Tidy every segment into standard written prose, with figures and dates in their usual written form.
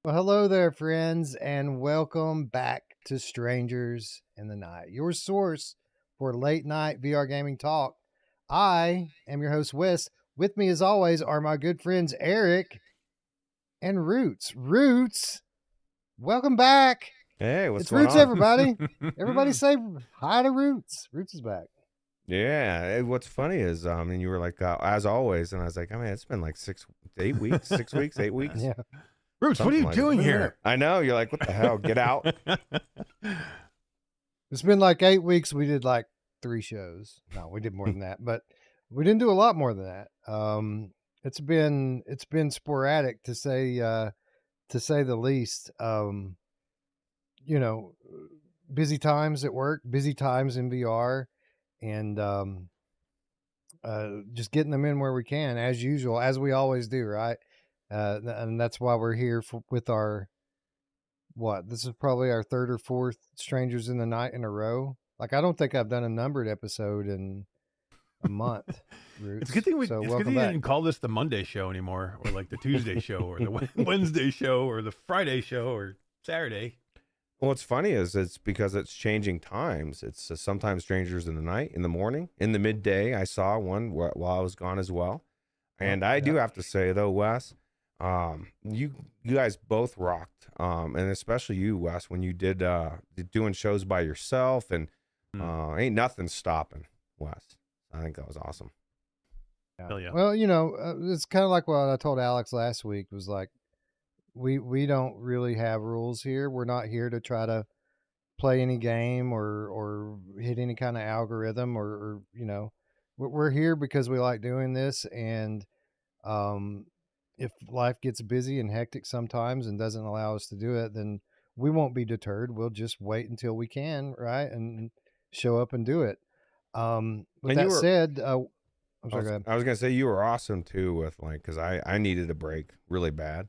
Well, hello there, friends, and welcome back to Strangers in the Night, your source for late night VR gaming talk. I am your host, Wes. With me, as always, are my good friends Eric and Roots. Roots, welcome back. Hey, what's It's going Roots, on? everybody. Everybody say hi to Roots. Roots is back. Yeah, what's funny is, and you were like, as always, and I was like, I mean, it's been like 8 weeks, 6 weeks, 8 weeks. Yeah. Roots, what are you Something like doing that. here? I know. You're like, what the hell? Get out. It's been like 8 weeks. We did like 3 shows. No, we did more than that, but we didn't do a lot more than that. It's been sporadic to say the least. You know, busy times at work, busy times in VR, and just getting them in where we can, as usual, as we always do, right? And that's why we're here with our this is probably our third or fourth Strangers in the Night in a row. Like, I don't think I've done a numbered episode in a month. Roots. It's a good thing So you welcome back. didn't call this the Monday show anymore, or like the Tuesday show, or the Wednesday show, or the Friday show, or Saturday. Well, what's funny is it's because it's changing times. It's sometimes Strangers in the Night, in the morning, in the midday. I saw one while I was gone as well. And I do have to say, though, Wes, you guys both rocked, and especially you, Wes, when you did doing shows by yourself, and ain't nothing stopping Wes. I think that was awesome. Hell yeah. Well, it's kind of like what I told Alex last week. Was like, we don't really have rules here. We're not here to try to play any game or hit any kind of algorithm or we're here because we like doing this. And if life gets busy and hectic sometimes and doesn't allow us to do it, then we won't be deterred. We'll just wait until we can, right, and show up and do it. With that said, I'm sorry, go ahead. I was gonna say you were awesome too, with because I needed a break really bad,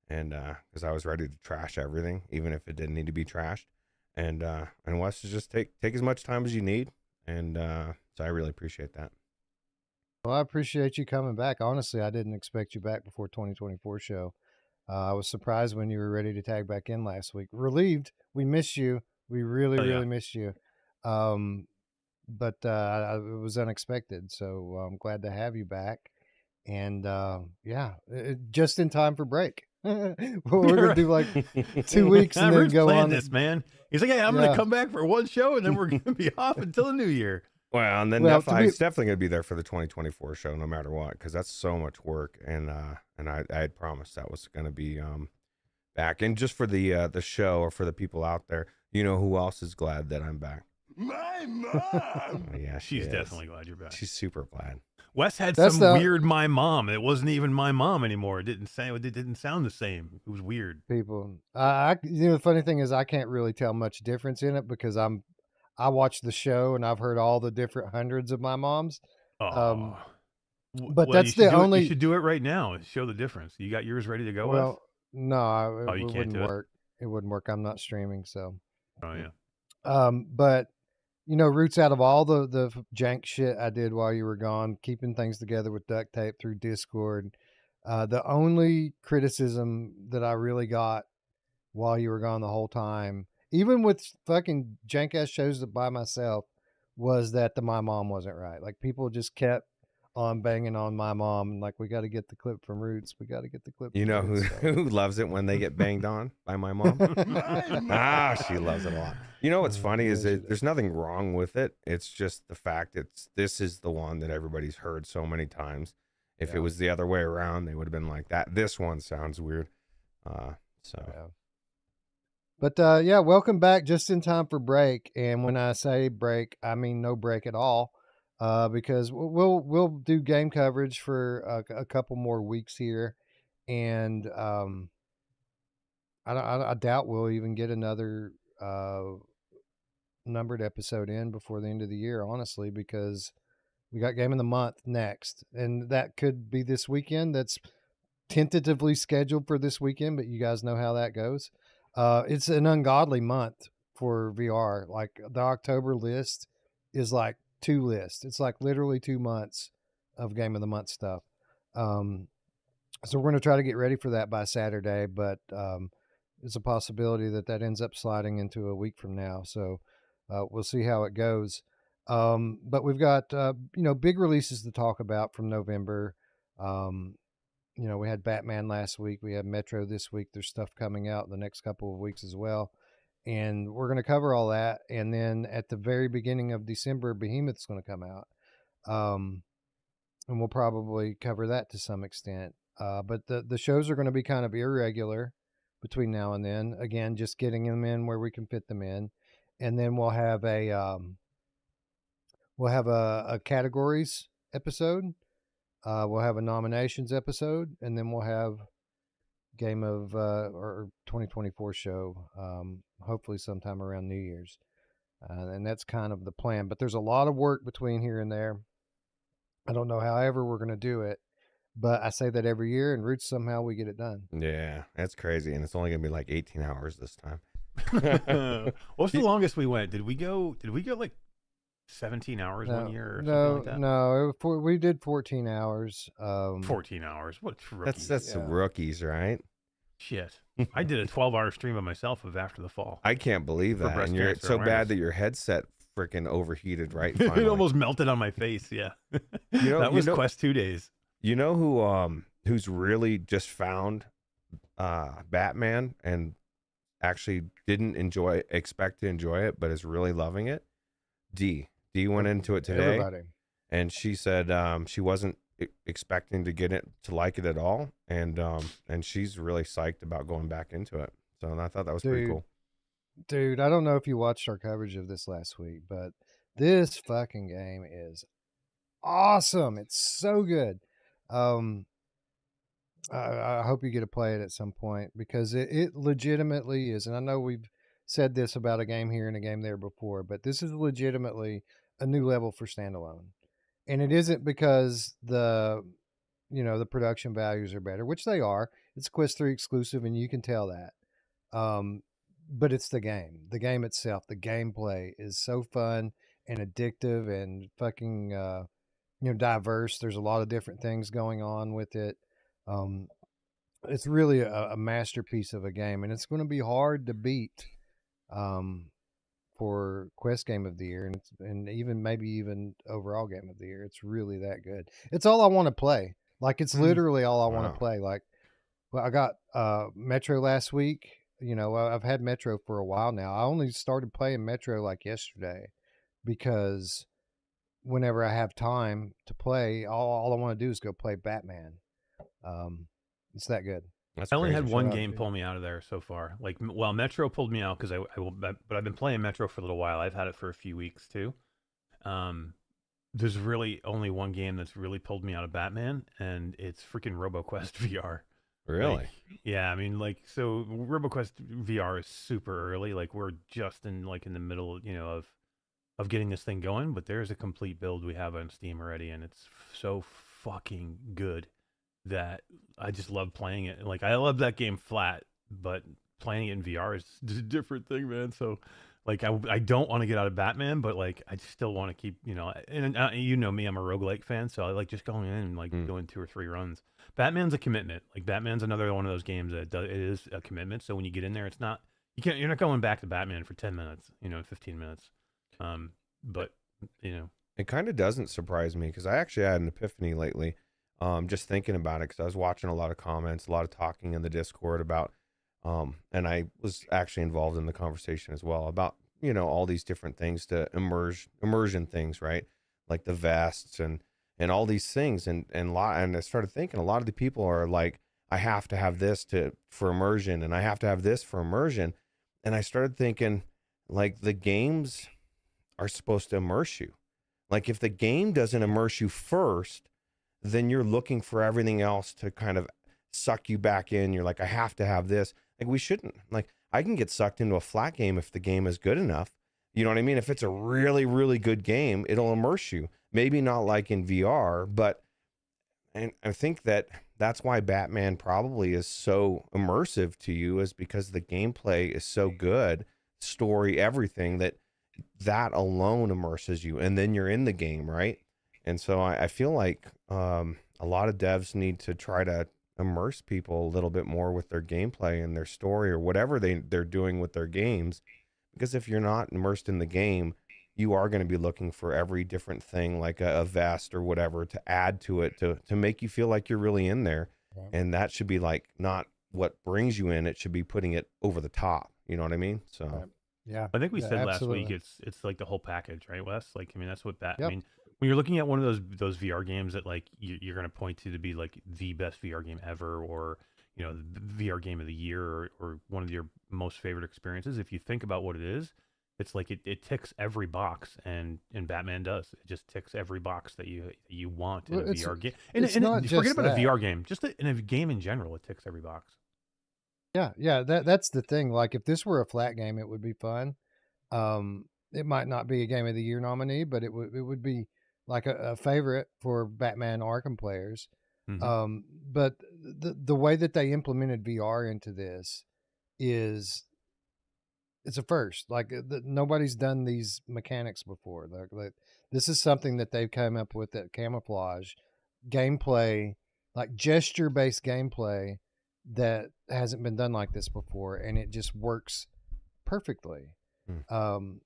and because I was ready to trash everything, even if it didn't need to be trashed, and Wes, to just take as much time as you need, and so I really appreciate that. Well, I appreciate you coming back. Honestly, I didn't expect you back before 2024 show. I was surprised when you were ready to tag back in last week. Relieved. We missed you. We really missed you. But it was unexpected. So I'm glad to have you back. And just in time for break. We're going to do like 2 weeks and then go on. This, man. He's like, hey, I'm going to come back for one show and then we're going to be off until the new year. Well, and then I was definitely going to be there for the 2024 show no matter what, because that's so much work. And I had promised that was going to be back. And just for the show, or for the people out there, you know who else is glad that I'm back? My mom! Yeah, she's definitely glad you're back. She's super glad. Wes had some weird my mom. It wasn't even my mom anymore. It didn't sound the same. It was weird. People, the funny thing is I can't really tell much difference in it because I watched the show and I've heard all the different hundreds of my moms. Oh. But that's the only. You should do it right now and show the difference. You got yours ready to go? Well, no, it wouldn't work. It wouldn't work. I'm not streaming, so. Oh yeah. But Roots, out of all the jank shit I did while you were gone, keeping things together with duct tape through Discord, the only criticism that I really got while you were gone the whole time, even with fucking jank ass shows by myself, was that my mom wasn't right. Like, people just kept on banging on my mom, and like, we got to get the clip from Roots. We got to get the clip. You know who loves it when they get banged on by my mom? She loves it a lot. You know what's funny is there's nothing wrong with it. It's just the fact this is the one that everybody's heard so many times. If it was the other way around, they would have been like that. This one sounds weird. But welcome back just in time for break. And when I say break, I mean no break at all, because we'll do game coverage for a couple more weeks here, and I doubt we'll even get another numbered episode in before the end of the year, honestly, because we got game of the month next, and that could be this weekend. That's tentatively scheduled for this weekend, but you guys know how that goes. It's an ungodly month for VR. Like, the October list is like 2 lists. It's like literally 2 months of game of the month stuff. So we're going to try to get ready for that by Saturday, but it's a possibility that ends up sliding into a week from now. So we'll see how it goes. But we've got big releases to talk about from November. We had Batman last week. We have Metro this week. There's stuff coming out in the next couple of weeks as well. And we're going to cover all that. And then at the very beginning of December, Behemoth's going to come out. And we'll probably cover that to some extent. But the shows are going to be kind of irregular between now and then. Again, just getting them in where we can fit them in. And then we'll have a categories episode. We'll have a nominations episode, and then we'll have game of or 2024 show, hopefully sometime around New Year's. And that's kind of the plan. But there's a lot of work between here and there. I don't know however we're going to do it, but I say that every year, and Ruuts, somehow we get it done. Yeah, that's crazy. And it's only going to be like 18 hours this time. What's the longest we went? Did we go like 17 hours 1 year or something like that? No, we did 14 hours. 14 hours. What rookies? That's rookies, right? Shit. I did a 12-hour stream of myself of After the Fall. I can't believe that. And you're so bad that your headset freaking overheated, right? It almost melted on my face, yeah. That was Quest 2 days. You know who's really just found Batman and actually didn't expect to enjoy it, but is really loving it? D went into it today. Everybody. And she said she wasn't expecting to get it to like it at all, and she's really psyched about going back into it. So I thought that was pretty cool. Dude, I don't know if you watched our coverage of this last week, but this fucking game is awesome. It's so good. I hope you get to play it at some point, because it legitimately is. And I know we've said this about a game here and a game there before, but this is legitimately a new level for standalone. And it isn't because the production values are better, which they are. It's Quest 3 exclusive, and you can tell that. But it's the game itself. The gameplay is so fun and addictive and fucking, diverse. There's a lot of different things going on with it. It's really a masterpiece of a game, and it's going to be hard to beat, for Quest Game of the Year, and maybe even overall Game of the Year. It's really that good. It's all I want to play. Like, it's literally all I want to play. Like, well, I got Metro last week. I've had Metro for a while now. I only started playing Metro like yesterday, because whenever I have time to play, all I want to do is go play Batman. It's that good. I only had one game pull me out of there so far. Like, well, Metro pulled me out because but I've been playing Metro for a little while. I've had it for a few weeks too. There's really only one game that's really pulled me out of Batman, and it's freaking RoboQuest VR. Really? Yeah, I mean, so RoboQuest VR is super early. Like, we're just in the middle, of getting this thing going. But there's a complete build we have on Steam already, and it's so fucking good that I just love playing it. Like, I love that game flat, but playing it in VR is just a different thing, man. So, like, I don't want to get out of Batman, but like, I still want to keep, and me, I'm a roguelike fan, so I like just going in and doing 2 or 3 runs. Batman's a commitment. Like, Batman's another one of those games that it is a commitment. So when you get in there, you're not going back to Batman for 10 minutes, 15 minutes. But it kind of doesn't surprise me, because I actually had an epiphany lately. Just thinking about it, because I was watching a lot of comments, a lot of talking in the Discord about, and I was actually involved in the conversation as well about, all these different things to immersion things, right? Like the vests and all these things. And I started thinking a lot of the people are like, I have to have this for immersion, and I have to have this for immersion. And I started thinking, like, the games are supposed to immerse you. Like, if the game doesn't immerse you first, then you're looking for everything else to kind of suck you back in. You're like, I have to have this. Like, we shouldn't. Like, I can get sucked into a flat game if the game is good enough. You know what I mean? If it's a really, really good game, it'll immerse you. Maybe not like in VR, but and I think that's why Batman probably is so immersive to you, is because the gameplay is so good, story, everything, that alone immerses you. And then you're in the game, right? And so I feel like a lot of devs need to try to immerse people a little bit more with their gameplay and their story or whatever they're doing with their games. Because if you're not immersed in the game, you are going to be looking for every different thing, like a vest or whatever, to add to it to make you feel like you're really in there. Right. And that should be like not what brings you in. It should be putting it over the top. You know what I mean? So Right. Yeah. I think we Yeah, said absolutely. last week it's like the whole package, right, Wes? Like, I mean, that's what I Yep. mean, when you're looking at one of those VR games that like you're going to point to be like the best VR game ever, or the VR game of the year, or one of your most favorite experiences. If you think about what it is, it's like it ticks every box, and Batman does. It just ticks every box that you want in Well, a it's- VR game. it's And not forget just about that. a VR game, just in a game in general, it ticks every box. Yeah. That's the thing. Like, if this were a flat game, it would be fun. It might not be a Game of the Year nominee, but it would be like a favorite for Batman Arkham players. Mhm. But the way that they implemented VR into this is it's a first. Like, nobody's done these mechanics before. Like, this is something that they've come up with, that camouflage gameplay, like gesture based gameplay that hasn't been done like this before, and it just works perfectly.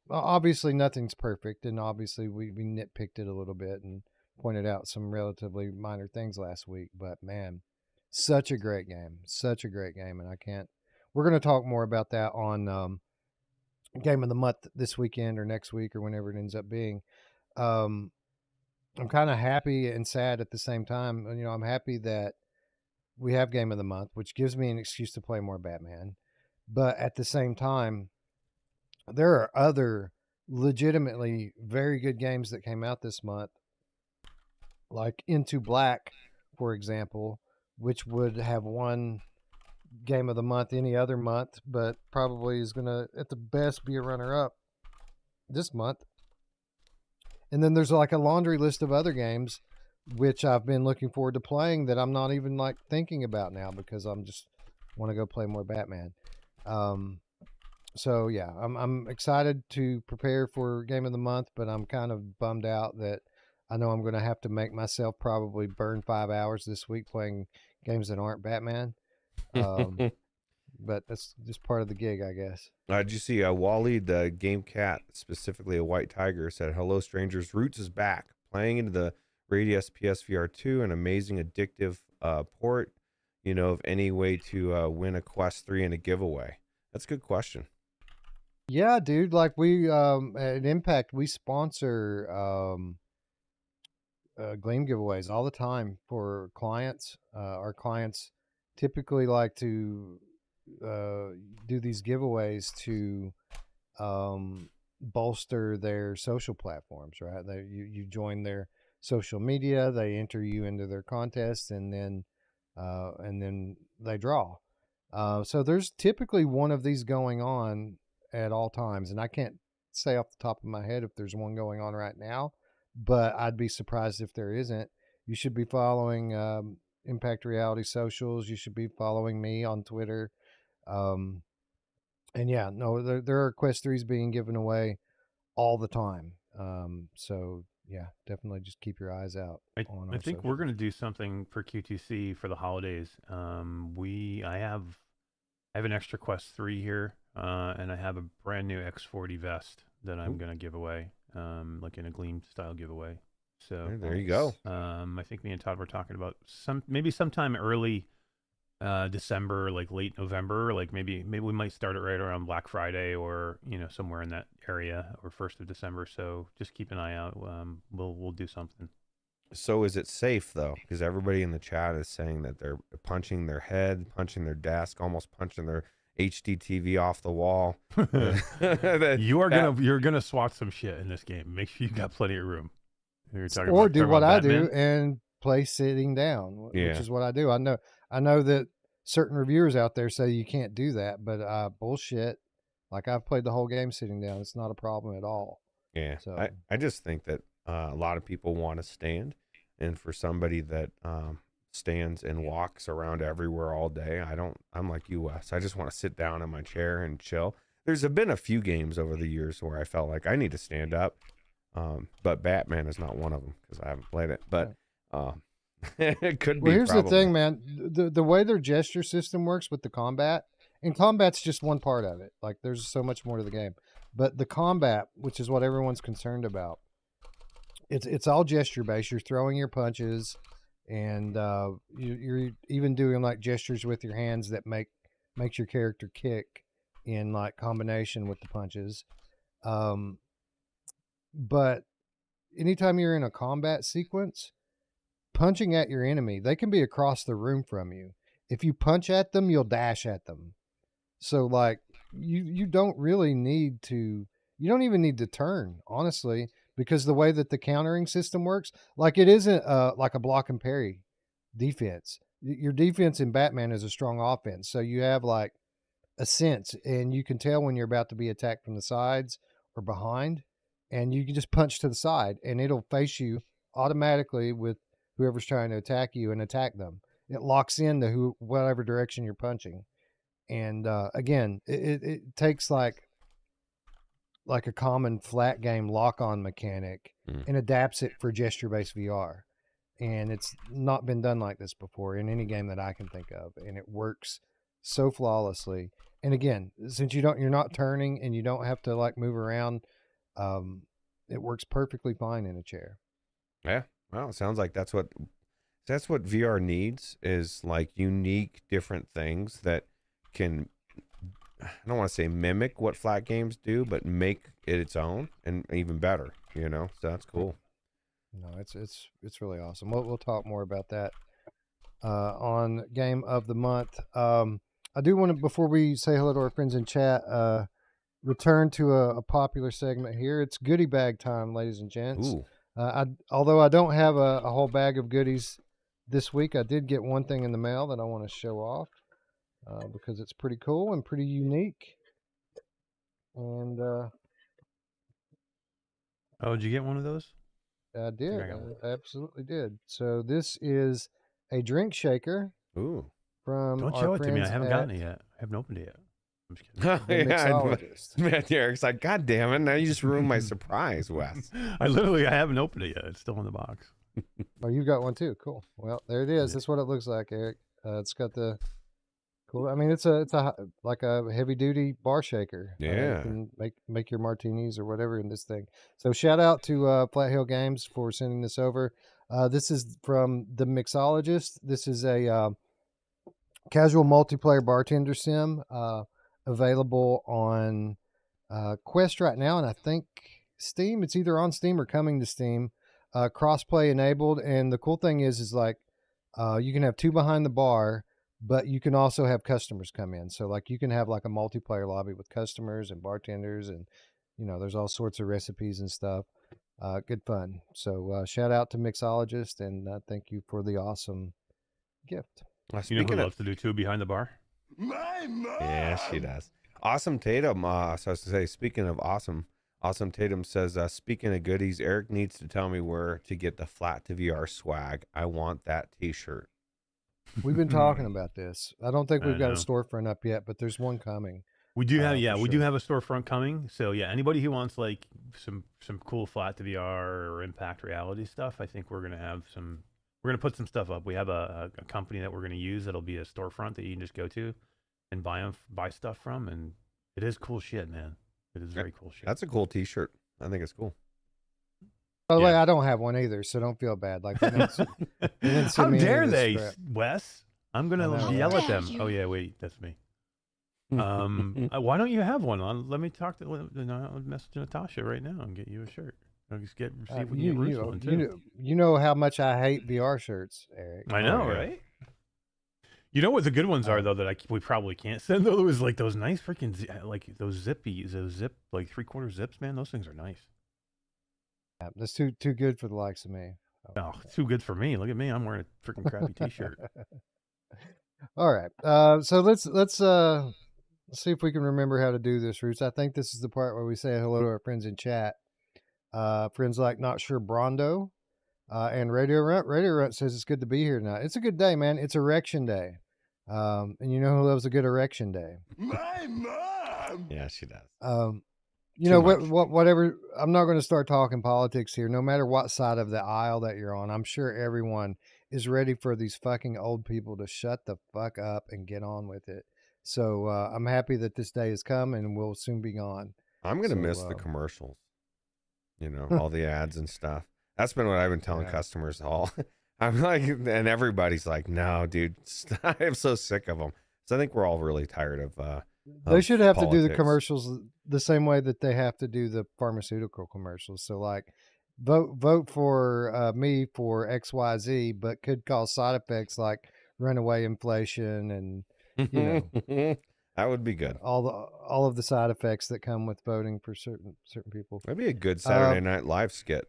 Obviously nothing's perfect, and obviously we nitpicked it a little bit and pointed out some relatively minor things last week, but man, such a great game, and I can't. We're going to talk more about that on game of the month this weekend or next week or whenever it ends up being. I'm kind of happy and sad at the same time. I'm happy that we have game of the month, which gives me an excuse to play more Batman, but at the same time, there are other legitimately very good games that came out this month, like Into Black, for example, which would have won game of the month any other month, but probably is going to, at the best, be a runner-up this month. And then there's like a laundry list of other games which I've been looking forward to playing that I'm not even like thinking about now because I'm just want to go play more Batman. So yeah, I'm excited to prepare for game of the month, but I'm kind of bummed out that I know I'm going to have to make myself probably burn 5 hours this week playing games that aren't Batman. But that's just part of the gig, I guess. Did you see Wally, the game cat, specifically a white tiger, said, "Hello, strangers. Ruuts is back, playing into the Radius PSVR 2, an amazing addictive port. Of any way to win a Quest 3 in a giveaway." That's a good question. Yeah, dude. Like we at Impact, we sponsor Gleam giveaways all the time for clients. Our clients typically like to do these giveaways to bolster their social platforms, right? You join their social media, they enter you into their contest, and then they draw. So there's typically one of these going on at all times, and I can't say off the top of my head if there's one going on right now, but I'd be surprised if there isn't. You should be following Impact Reality socials. You should be following me on Twitter. And yeah, no, there are Quest 3s being given away all the time. So yeah, definitely just keep your eyes out. I think socials. we're going to do something for QTC for the holidays. I have an extra Quest 3 here, and I have a brand new X40 vest that I'm going to give away, like in a Gleam style giveaway. So There you go. I think me and Todd were talking about maybe sometime early December, like late November, like maybe we might start it right around Black Friday, or somewhere in that area, or 1st of December. So just keep an eye out. We'll do something. So is it safe though? Because everybody in the chat is saying that they're punching their head, punching their desk, almost punching their HD TV off the wall. You're gonna swat some shit in this game. Make sure you got plenty of room. Or do what I do and play sitting down, which Yeah. is what I do. I know that certain reviewers out there say you can't do that, but bullshit. Like, I've played the whole game sitting down. It's not a problem at all. Yeah. So I just think that a lot of people want to stand, and for somebody that stands and walks around everywhere all day, I'm like you, Wes. I just want to sit down in my chair and chill. There's been a few games over the years where I felt like I need to stand up. But Batman is not one of them because I haven't played it. But It could Well, be. here's Probably. the thing, man. The way their gesture system works with the combat, and combat's just one part of it. Like, there's so much more to the game. But the combat, which is what everyone's concerned about, it's all gesture based. You're throwing your punches, and you're even doing like gestures with your hands that makes your character kick in like combination with the punches. But anytime you're in a combat sequence, punching at your enemy, they can be across the room from you. If you punch at them, you'll dash at them. So like you don't really need to, you don't even need to turn, honestly, because the way that the countering system works, like it isn't like a block and parry defense. Your defense in Batman is a strong offense. So you have like a sense, and you can tell when you're about to be attacked from the sides or behind, and you can just punch to the side and it'll face you automatically with whoever's trying to attack you and attack them. It locks into whatever direction you're punching. And again, it takes like a common flat game lock-on mechanic and adapts it for gesture-based VR. And it's not been done like this before in any game that I can think of, and it works so flawlessly. And again, since you're not turning and you don't have to like move around, it works perfectly fine in a chair. Yeah. Well, it sounds like that's what VR needs, is like unique different things that can, I don't want to say mimic what flat games do, but make it its own and even better, you know? So that's cool. No, it's really awesome. We'll talk more about that on Game of the Month. I do want to, before we say hello to our friends in chat, return to a popular segment here. It's goodie bag time, ladies and gents. Ooh. Although I don't have a whole bag of goodies this week, I did get one thing in the mail that I want to show off because it's pretty cool and pretty unique. And Oh, did you get one of those? I did. I absolutely did. So this is a drink shaker. Ooh. From Don't show it to me. I haven't gotten it yet. I haven't opened it yet. I'm just kidding. The Mixologist. Man, Eric's like, God damn it! Now you just ruined my surprise, Wes. I haven't opened it yet. It's still in the box. Oh, you've got one too. Cool. Well, there it is. That's what it looks like, Eric. It's got the cool. I mean, it's a like a heavy duty bar shaker. Yeah. You can make your martinis or whatever in this thing. So shout out to Flat Hill Games for sending this over. This is from the Mixologist. This is a casual multiplayer bartender sim available on Quest right now, and I think Steam. It's either on Steam or coming to Steam. Crossplay enabled, and the cool thing is like you can have two behind the bar, but you can also have customers come in. So like you can have like a multiplayer lobby with customers and bartenders, and there's all sorts of recipes and stuff. Good fun. So shout out to Mixologist, and thank you for the awesome gift. You know who loves to do too behind the bar? My mom. Yeah, she does. Awesome Tatum. So I was to say, speaking of awesome Tatum says, speaking of goodies, Eric needs to tell me where to get the flat to VR swag. I want that T-shirt. We've been talking about this. I don't think we've got a storefront up yet, but there's one coming. We do have, we do have a storefront coming. So yeah, anybody who wants like some cool flat to VR or impact reality stuff, I think we're gonna have some. We're going to put some stuff up. We have a company that we're going to use that'll be a storefront that you can just go to and buy stuff from. And it is cool shit, man. It is very cool shit. That's a cool T-shirt. I think it's cool. By the way, I don't have one either, so don't feel bad. Like, how dare they, Wes? I'm going to yell at them. Oh, yeah, wait, that's me. Why don't you have one? Let me talk to message Natasha right now and get you a shirt. I'll just see if we can get Ruuts one too. You know how much I hate VR shirts, Eric. I know, right? You know what the good ones are though that we probably can't send though? It was like those nice freaking like those zip like 3/4 zips, man. Those things are nice. Yeah, that's too good for the likes of me. Oh, too good for me. Look at me. I'm wearing a freaking crappy T-shirt. All right. So let's see if we can remember how to do this, Ruuts. I think this is the part where we say hello to our friends in chat. Friends like Not Sure Brondo and Radio Runt. Radio Runt says it's good to be here tonight. It's a good day, man. It's erection day. And you know who loves a good erection day? My mom. Yeah, she does. Whatever. I'm not going to start talking politics here. No matter what side of the aisle that you're on, I'm sure everyone is ready for these fucking old people to shut the fuck up and get on with it. So I'm happy that this day has come and will soon be gone. I'm gonna So, miss the commercials. You know, all the ads and stuff. That's been what I've been telling customers all. I'm like, and everybody's like, no, dude, I'm so sick of them. So I think we're all really tired of. They should have politics. to do the commercials the same way that they have to do the pharmaceutical commercials. So like, vote for me for XYZ, but could cause side effects like runaway inflation and that would be good. All of the side effects that come with voting for certain people. That'd be a good Saturday Night Live skit.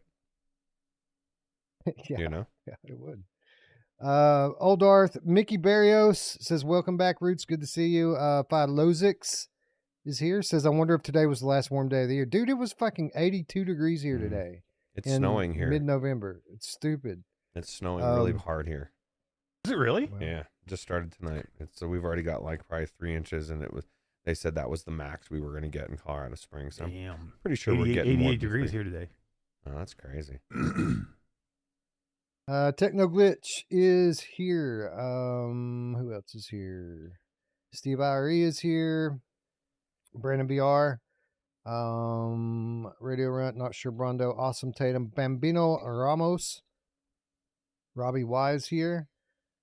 Yeah, you know, yeah, it would. Old Darth Mickey Barrios says, "Welcome back, Roots. Good to see you." Philozix is here. Says, "I wonder if today was the last warm day of the year, dude. It was fucking 82 degrees here today. It's snowing here, mid-November. It's stupid. It's snowing really hard here. Is it really? Well, yeah, just started tonight. So we've already got like probably 3 inches, and they said that was the max we were going to get in Colorado Springs. So I'm pretty sure we're getting 88 degrees here today. Oh, that's crazy. Techno Glitch is here. Who else is here? Steve IRE is here. Brandon BR. Radio Runt, not sure Brondo. Awesome Tatum. Bambino Ramos. Robbie Wise here.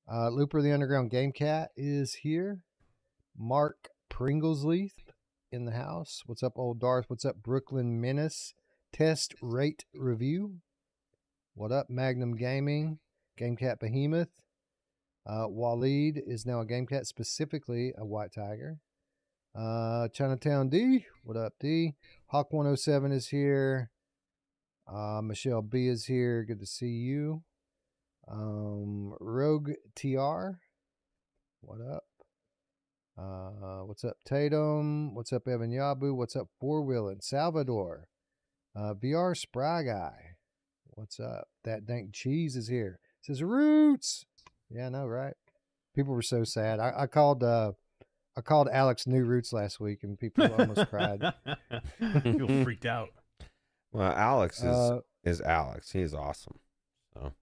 Looper the Underground Game Cat is here. Mark Pringlesleaf in the house. What's up, Old Darth? What's up, Brooklyn Menace? Test Rate Review. What up, Magnum Gaming? GameCat Behemoth. Waleed is now a GameCat, specifically a White Tiger. Chinatown D. What up, D? Hawk 107 is here. Michelle B is here. Good to see you. Rogue TR. What up? What's up, Tatum? What's up, Evan Yabu? What's up, Four Wheeling? Salvador. VR SpryGuy. What's up? That dank cheese is here. Says Ruuts. Yeah, I know, right? People were so sad. I called Alex New Roots last week, and people almost cried. People freaked out. Well, Alex is Alex. He's awesome. So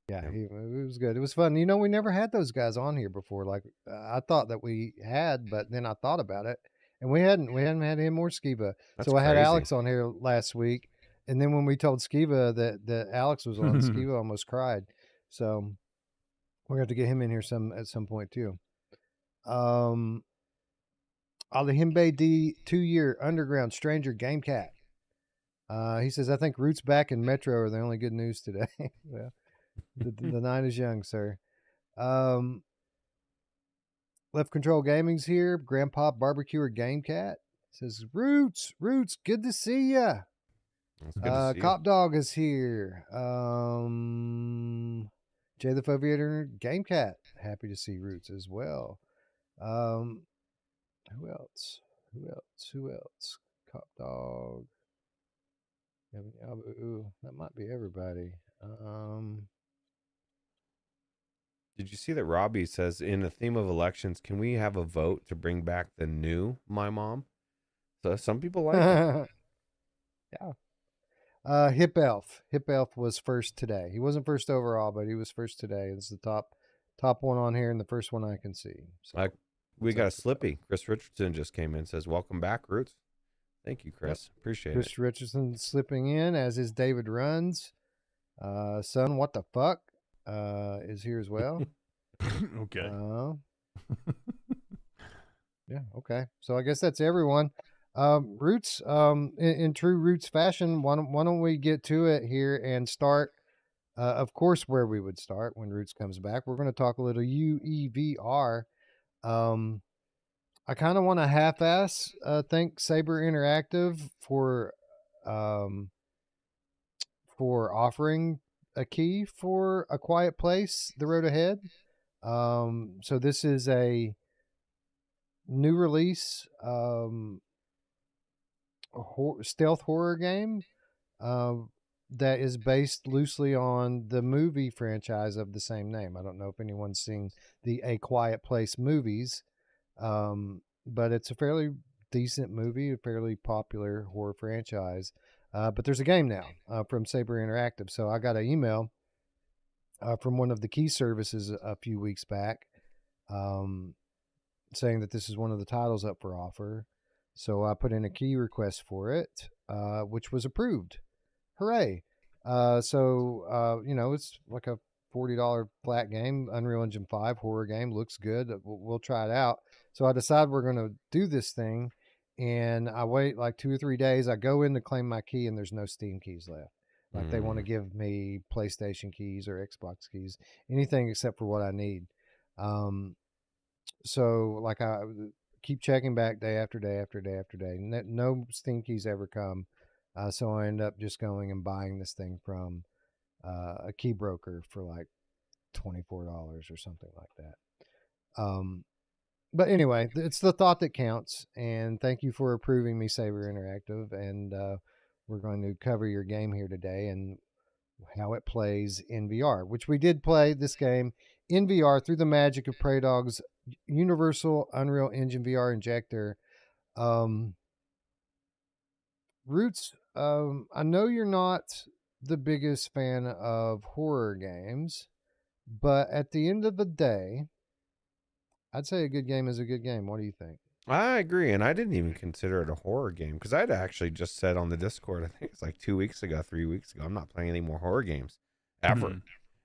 yeah, it was good. It was fun. You know, we never had those guys on here before. Like I thought that we had, but then I thought about it, and we hadn't had him or Skiva. That's so I had crazy. Alex on here last week. And then when we told Skiva that Alex was on, Skiva almost cried. So we're going to have to get him in here at some point too. Alihimbe D 2-year underground stranger game cat. He says, I think Roots back and Metro are the only good news today. Well, the night is young, sir. Left Control Gaming's here. Grandpa Barbecuer Game Cat says, Roots, good to see ya. Cop Dog is here. Jay the Foviator Game Cat, happy to see Roots as well. Who else? Cop Dog. That might be everybody. Did you see that Robbie says, in the theme of elections, can we have a vote to bring back the new My Mom? So some people like it. Yeah. Hip Elf was first today. He wasn't first overall, but he was first today. It's the top one on here and the first one I can see. So, we got a Slippy. Chris Richardson just came in and says, welcome back, Roots. Thank you, Chris. Yep. Appreciate it. Chris Richardson slipping in, as is David Runs. Son, what the fuck? Is here as well. Okay. Yeah, okay. So I guess that's everyone. Roots, in true Roots fashion, why don't we get to it here and start, of course, where we would start when Roots comes back. We're going to talk a little UEVR. I kind of want to half-ass thank Saber Interactive for offering a key for A Quiet Place, The Road Ahead. So this is a new release stealth horror game that is based loosely on the movie franchise of the same name. I don't know if anyone's seen the A Quiet Place movies, but it's a fairly decent movie, a fairly popular horror franchise. But there's a game now from Saber Interactive. So I got an email from one of the key services a few weeks back, saying that this is one of the titles up for offer. So I put in a key request for it, which was approved. Hooray! It's like a $40 flat game, Unreal Engine 5 horror game. Looks good. We'll try it out. So I decide we're going to do this thing, and I wait like 2 or 3 days. I go in to claim my key, and there's no Steam keys left. Like they want to give me PlayStation keys or Xbox keys, anything except for what I need. So like I keep checking back day after day after day after day. No Steam keys ever come. So I end up just going and buying this thing from a key broker for like $24 or something like that. But anyway, it's the thought that counts. And thank you for approving me, Saber Interactive. And we're going to cover your game here today and how it plays in VR, which we did play this game in VR through the magic of Prey Dog's Universal Unreal Engine VR Injector. Ruuts, I know you're not the biggest fan of horror games, but at the end of the day, I'd say a good game is a good game. What do you think? I agree, and I didn't even consider it a horror game because I'd actually just said on the Discord, I think it's like 2 weeks ago, 3 weeks ago, I'm not playing any more horror games ever. Mhm.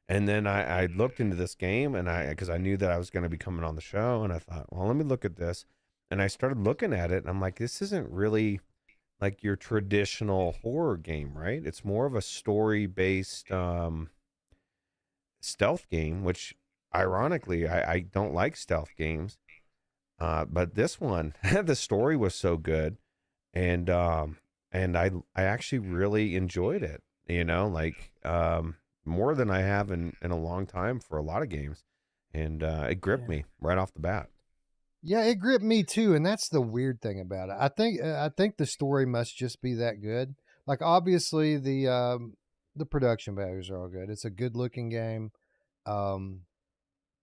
And then I looked into this game, and because I knew that I was going to be coming on the show, and I thought, well, let me look at this. And I started looking at it, and I'm like, this isn't really like your traditional horror game, right? It's more of a story-based stealth game, which ironically, I don't like stealth games. But this one, the story was so good, and I actually really enjoyed it. More than I have in a long time for a lot of games, and it gripped me right off the bat. Yeah, it gripped me too, and that's the weird thing about it. I think the story must just be that good. Like obviously the production values are all good. It's a good looking game.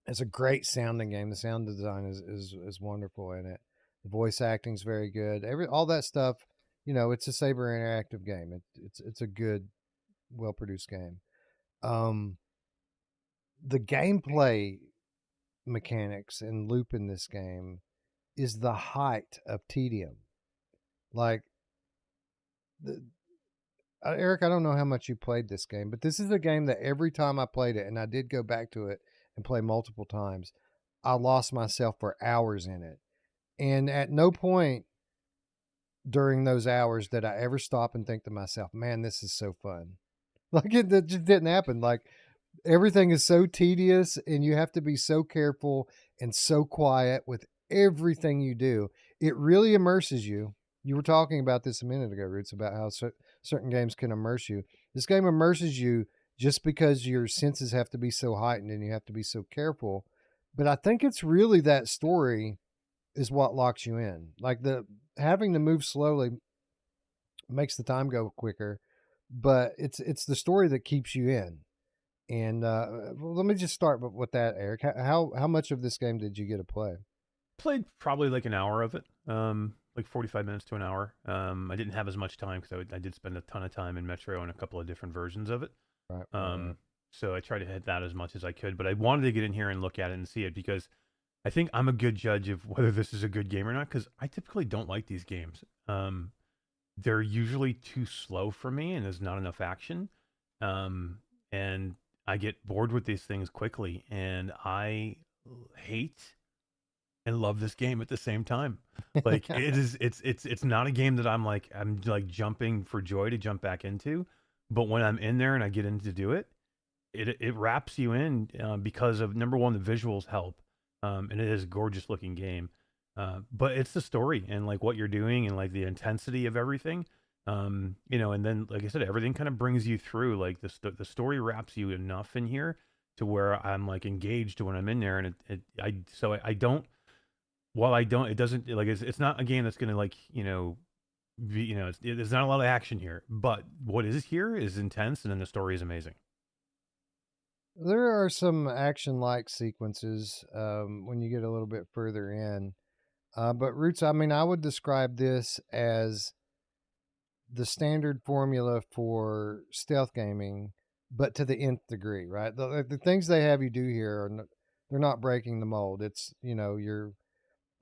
It's a great sounding game. The sound design is wonderful in it. The voice acting is very good. All that stuff, it's a Saber Interactive game. It's a good, well produced game. The gameplay mechanics and loop in this game is the height of tedium. Like, Eric, I don't know how much you played this game, but this is a game that every time I played it, and I did go back to it and play multiple times, I lost myself for hours in it. And at no point during those hours did I ever stop and think to myself, man, this is so fun. Like it just didn't happen. Like everything is so tedious and you have to be so careful and so quiet with everything you do. It really immerses you. You were talking about this a minute ago, Roots, about how certain games can immerse you. This game immerses you just because your senses have to be so heightened and you have to be so careful. But I think it's really that story is what locks you in. Like having to move slowly makes the time go quicker, but it's the story that keeps you in. And let me just start with that, Eric. How much of this game did you get to play? Played probably like an hour of it, like 45 minutes to an hour. I didn't have as much time because I did spend a ton of time in Metro and a couple of different versions of it. Right. So I tried to hit that as much as I could, but I wanted to get in here and look at it and see it because I think I'm a good judge of whether this is a good game or not because I typically don't like these games. They're usually too slow for me and there's not enough action. And I get bored with these things quickly, and I hate and love this game at the same time. Like it's not a game that I'm like jumping for joy to jump back into, but when I'm in there and I get in to do it, it wraps you in because of number one, the visuals help, and it is a gorgeous looking game, but it's the story and like what you're doing and like the intensity of everything. And then like I said, everything kind of brings you through. Like the story wraps you enough in here to where I'm like engaged when I'm in there, and I don't. While I don't, it doesn't like it's not a game that's gonna like there's not a lot of action here, but what is here is intense, and then the story is amazing. There are some action-like sequences when you get a little bit further in, but Roots, I mean, I would describe this as the standard formula for stealth gaming but to the nth degree, right? The things they have you do here they're not breaking the mold. It's, you're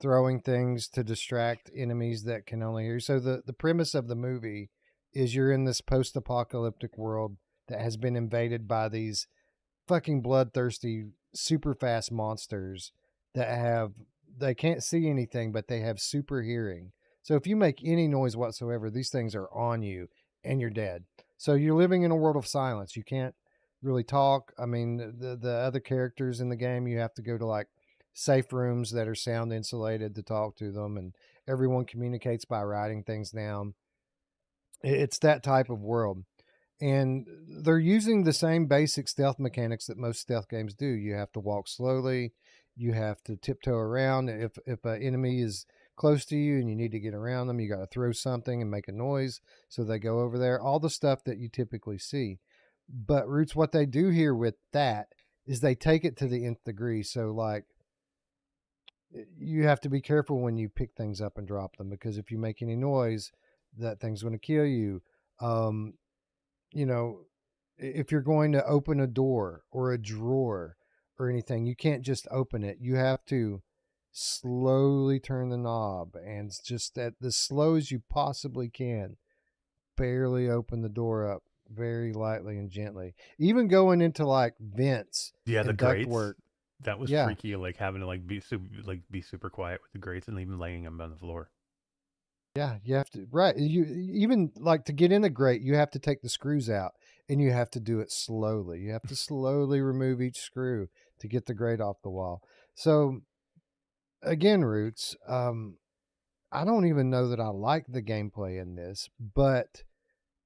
throwing things to distract enemies that can only hear you. So the premise of the movie is you're in this post-apocalyptic world that has been invaded by these fucking bloodthirsty, super fast monsters that they can't see anything, but they have super hearing. So if you make any noise whatsoever, these things are on you and you're dead. So you're living in a world of silence. You can't really talk. I mean, the other characters in the game, you have to go to like safe rooms that are sound insulated to talk to them, and everyone communicates by writing things down. It's that type of world. And they're using the same basic stealth mechanics that most stealth games do. You have to walk slowly, you have to tiptoe around. If an enemy is close to you and you need to get around them, you got to throw something and make a noise so they go over there. All the stuff that you typically see. But Roots, what they do here with that is they take it to the nth degree. So like, you have to be careful when you pick things up and drop them, because if you make any noise, that thing's going to kill you. Um, you know, if you're going to open a door or a drawer or anything, you can't just open it. You have to slowly turn the knob, and just at the slow as you possibly can, barely open the door up very lightly and gently. Even going into like vents Yeah, the and grates. ductwork. That was Yeah. freaky, like having to be super quiet with the grates and even laying them on the floor. Yeah, you have to, right. You even like to get in a grate, you have to take the screws out, and you have to do it slowly. You have to slowly remove each screw to get the grate off the wall. So again, Roots, I don't even know that I like the gameplay in this, but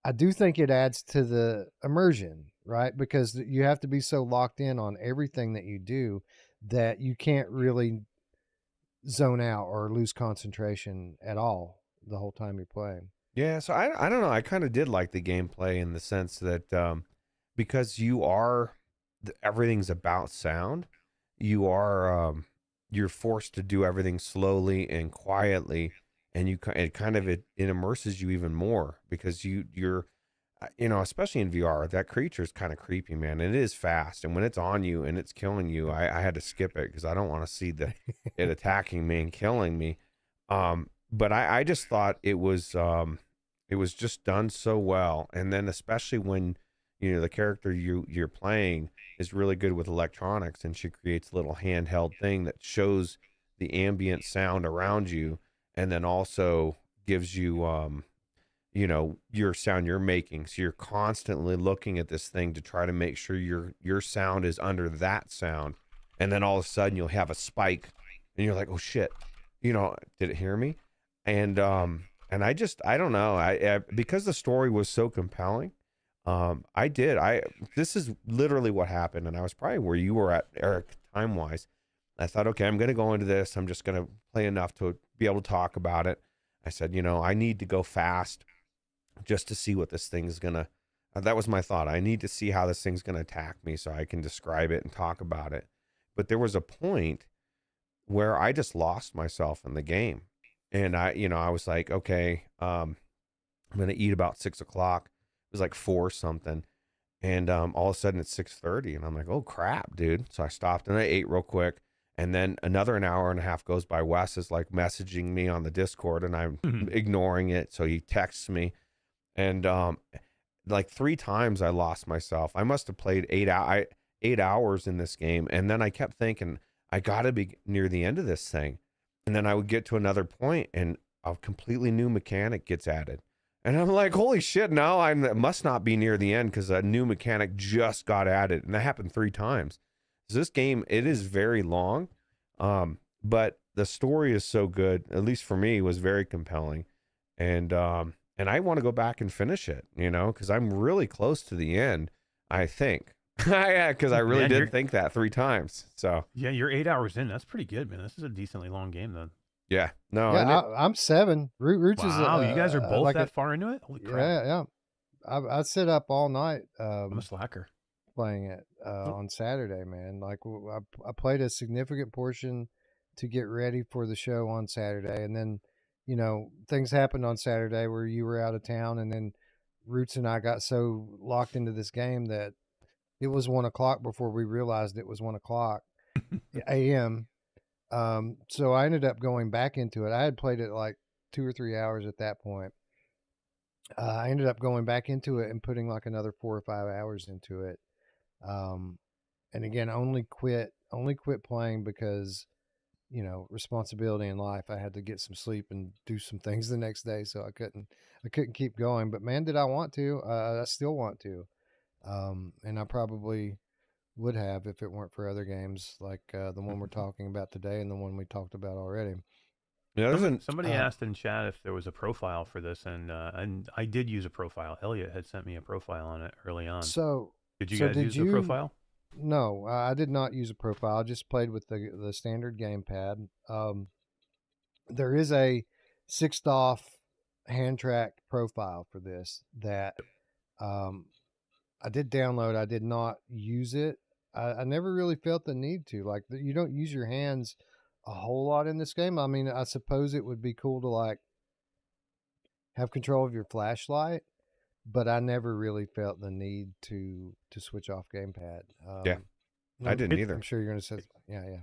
I do think it adds to the immersion, right? Because you have to be so locked in on everything that you do that you can't really zone out or lose concentration at all the whole time you're playing. Yeah, so I don't know. I kind of did like the gameplay in the sense that because everything's about sound, you're forced to do everything slowly and quietly, and it immerses you even more because you're especially in VR, that creature is kind of creepy, man. And it is fast, and when it's on you and it's killing you, I had to skip it because I don't want to see it attacking me and killing me. But I just thought it was just done so well, and then especially when the character you're playing is really good with electronics, and she creates a little handheld thing that shows the ambient sound around you, and then also gives you your sound you're making. So you're constantly looking at this thing to try to make sure your sound is under that sound, and then all of a sudden you'll have a spike, and you're like, oh shit, did it hear me? And I don't know. I because the story was so compelling. This is literally what happened, and I was probably where you were at, Eric, time wise. I thought, okay, I'm going to go into this. I'm just going to play enough to be able to talk about it. I said, I need to go fast just to see what this thing is going to. That was my thought. I need to see how this thing's going to attack me so I can describe it and talk about it. But there was a point where I just lost myself in the game. And I was like, okay, I'm going to eat about 6 o'clock. It was like 4 something. And all of a sudden it's 6:30. And I'm like, oh, crap, dude. So I stopped and I ate real quick. And then an hour and a half goes by. Wes is like messaging me on the Discord, and I'm ignoring it. So he texts me. And like 3 times I lost myself. I must have played 8 hours in this game. And then I kept thinking, I got to be near the end of this thing. And then I would get to another point and a completely new mechanic gets added. And I'm like, holy shit, no, I must not be near the end because a new mechanic just got added. And that happened 3 times. So this game, it is very long, but the story is so good, at least for me, was very compelling. And I want to go back and finish it, because I'm really close to the end, I think. Yeah, because I really did think that 3 times. So yeah, you're 8 hours in. That's pretty good, man. This is a decently long game, then. Yeah, no, yeah, I'm 7. Roots is wow. You guys are both like that far into it. Holy crap! Yeah. I sit up all night. I'm a slacker. Playing it on Saturday, man. Like I played a significant portion to get ready for the show on Saturday, and then things happened on Saturday where you were out of town, and then Roots and I got so locked into this game that it was 1 o'clock before we realized it was 1 o'clock a.m. So I ended up going back into it. I had played it like 2 or 3 hours at that point. I ended up going back into it and putting like another 4 or 5 hours into it. And again, only quit playing because, responsibility in life. I had to get some sleep and do some things the next day, so I couldn't keep going. But man, did I want to? I still want to, and I probably would have if it weren't for other games like the one we're talking about today and the one we talked about already. Yeah, Somebody asked in chat if there was a profile for this, and I did use a profile. Elliot had sent me a profile on it early on. So did you guys use a profile? No, I did not use a profile. I just played with the standard gamepad. There is a 6th hand track profile for this that I did download. I did not use it. I never really felt the need to. Like, you don't use your hands a whole lot in this game. I mean, I suppose it would be cool to like have control of your flashlight, but I never really felt the need to switch off gamepad. Yeah, I didn't either. I'm sure you're going to say, yeah.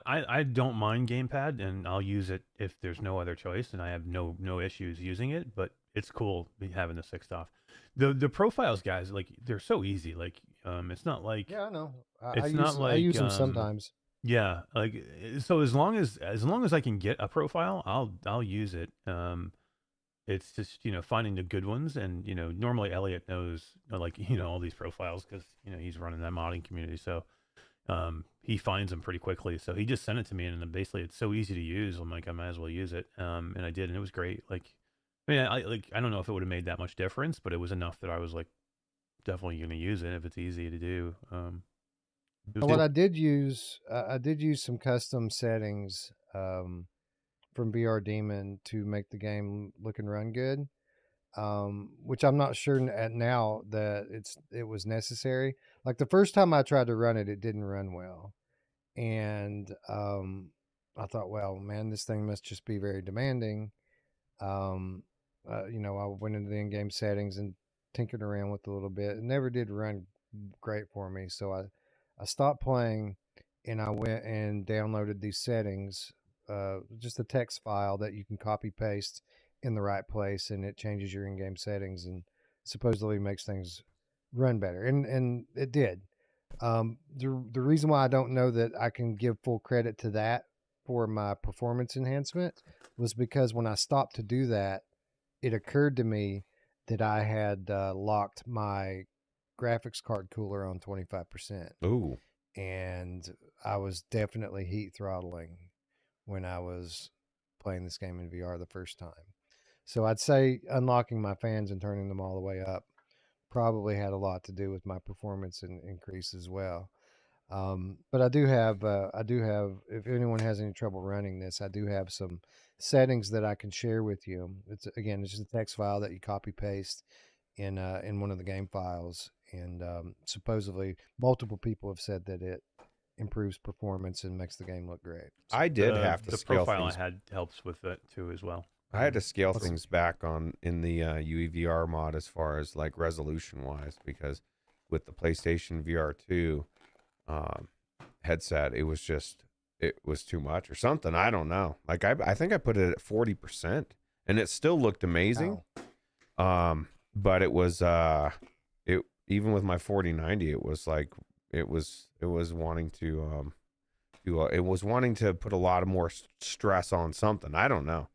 I don't mind gamepad, and I'll use it if there's no other choice, and I have no issues using it. But it's cool having the 6th off. The profiles, guys, like they're so easy. Like it's not like I know. I use them sometimes. Yeah, like so as long as I can get a profile, I'll use it. It's just finding the good ones, and normally Elliot knows like all these profiles because he's running that modding community, so he finds them pretty quickly. So he just sent it to me, and then basically it's so easy to use. I'm like, I might as well use it, and I did, and it was great. Like, I mean, I don't know if it would have made that much difference, but it was enough that I was like definitely going to use it if it's easy to do. What I did use some custom settings from VR Demon to make the game look and run good, which I'm not sure now that it was necessary. Like the first time I tried to run it, it didn't run well, and I thought, well, man, this thing must just be very demanding. I went into the in-game settings and tinkered around with it a little bit. It never did run great for me, so I stopped playing, and I went and downloaded these settings, just a text file that you can copy paste in the right place, and it changes your in-game settings and supposedly makes things run better, and it did. The reason why I don't know that I can give full credit to that for my performance enhancement was because when I stopped to do that, it occurred to me that I had locked my graphics card cooler on 25%. Ooh. And I was definitely heat throttling when I was playing this game in VR the first time. So I'd say unlocking my fans and turning them all the way up probably had a lot to do with my performance increase as well. But I do have, if anyone has any trouble running this, I do have some settings that I can share with you. It's just a text file that you copy paste in one of the game files, and supposedly multiple people have said that it improves performance and makes the game look great. I did have to the scale profile things. I had helps with it too as well. I had to scale things back in the UEVR mod as far as like resolution wise, because with the PlayStation VR 2 headset, it was too much or something. I don't know. Like I think I put it at 40%, and it still looked amazing. Wow. But it was even with my 4090, it was like it was wanting to put a lot of more stress on something. I don't know,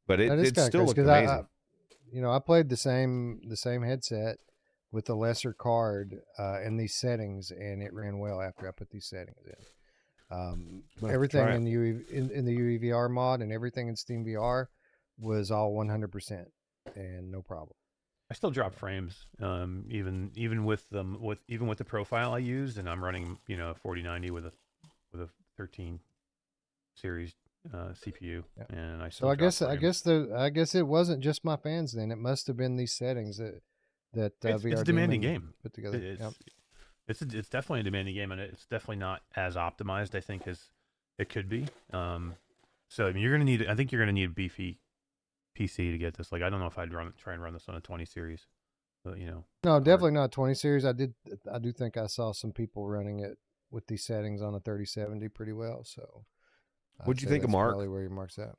but it still looked amazing. I played the same headset with the lesser card in these settings, and it ran well after I put these settings in. Everything in the UEVR mod and everything in Steam VR was all 100% and no problem. I still drop frames, even with the profile I used, and I'm running 4090 with a 13 series CPU, Yeah. and I So I guess it wasn't just my fans then. It must have been these settings that it's VR a demanding Demon game put together. It's definitely a demanding game, and it's definitely not as optimized, I think, as it could be. So I mean, I think you're gonna need a beefy PC to get this. Like, I don't know if I'd try and run this on a 20 series. you know. No, hard. definitely not 20 series. I do think I saw some people running it with these settings on a 3070 pretty well. So, What'd you think of that's Mark? probably where your Mark's at.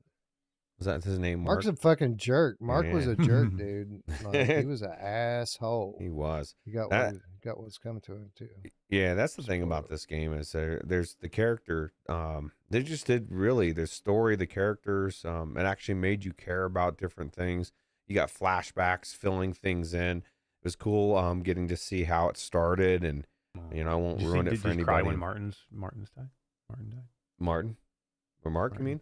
Was that his name, Mark? Mark's a fucking jerk. Mark was Yeah. a jerk, dude. Like, he was an asshole. He was. He got That- what's coming to him too. Yeah, that's the thing about this game is there's the character. They just did really the story, the characters. It actually made you care about different things. You got flashbacks, filling things in. It was cool. Getting to see how it started, and I won't Did you ruin see- it for Did you cry anybody. when Martin died? Martin died. Martin, or Mark, you Martin. mean?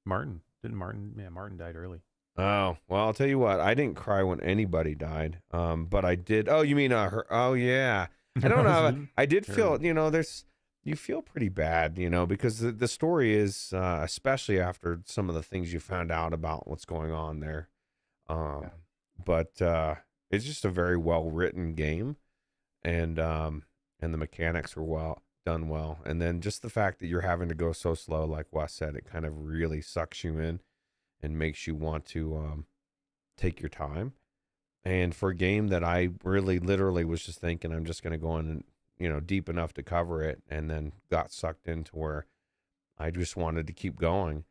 Martin didn't Martin? Yeah, Martin died early. Oh, well, I'll tell you what. I didn't cry when anybody died. But I did. Oh, you mean her? Oh, yeah. I don't know. I did feel, you feel pretty bad, because the story is, especially after some of the things you found out about what's going on there. But it's just a very well written game, and the mechanics were done well. And then just the fact that you're having to go so slow, like Wes said, it kind of really sucks you in and makes you want to take your time. And for a game that I really literally was just thinking I'm just going to go in and, deep enough to cover it, and then got sucked into where I just wanted to keep going.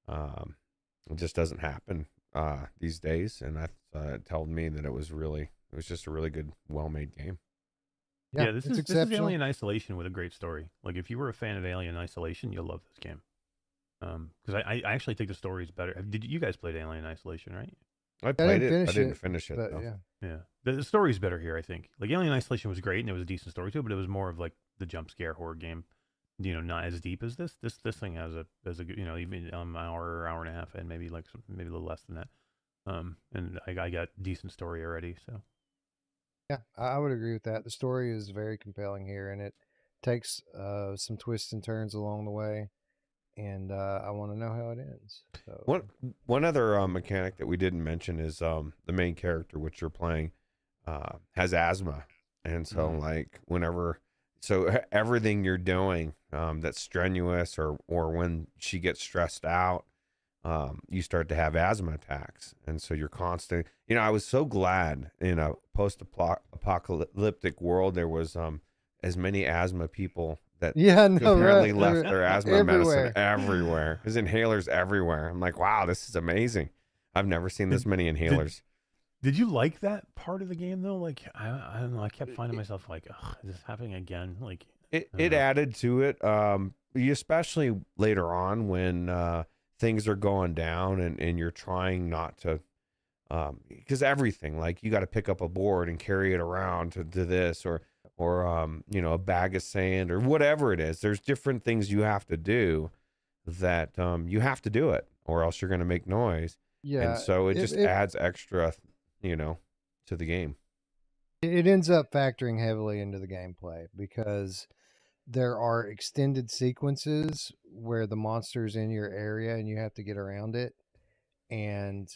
It just doesn't happen these days. And that told me that it was just a really good, well-made game. Yeah, this is exceptional. Alien Isolation with a great story. Like, if you were a fan of Alien Isolation, you'll love this game. Because I actually think the story is better. Did you guys play Alien Isolation, right? I played didn't it. finish I didn't it, finish it. But Though. yeah. Yeah, the story's better here, I think. Like, Alien Isolation was great, and it was a decent story too, but it was more of like the jump scare horror game. Not as deep as this. This thing has a good, even hour and a half, and maybe a little less than that. And I got decent story already, so. Yeah, I would agree with that. The story is very compelling here, and it takes some twists and turns along the way, and I want to know how it ends. So, One other mechanic that we didn't mention is the main character, which you're playing, has asthma, and so everything you're doing that's strenuous, or when she gets stressed out, you start to have asthma attacks. And so you're constant, I was so glad in a post-apocalyptic world, there was as many asthma people that apparently left their asthma medicine everywhere. There's inhalers everywhere. I'm like, wow, this is amazing. I've never seen this many inhalers. Did you like that part of the game though? Like, I don't know. I kept finding myself like, ugh, is this happening again? Like, it added to it. Especially later on when things are going down and you're trying not to, because everything, like, you got to pick up a board and carry it around to this, or a bag of sand or whatever it is. There's different things you have to do that you have to do it, or else you're going to make noise. yeah, And so it just adds extra, to the game. It ends up factoring heavily into the gameplay because there are extended sequences where the monster's in your area and you have to get around it. And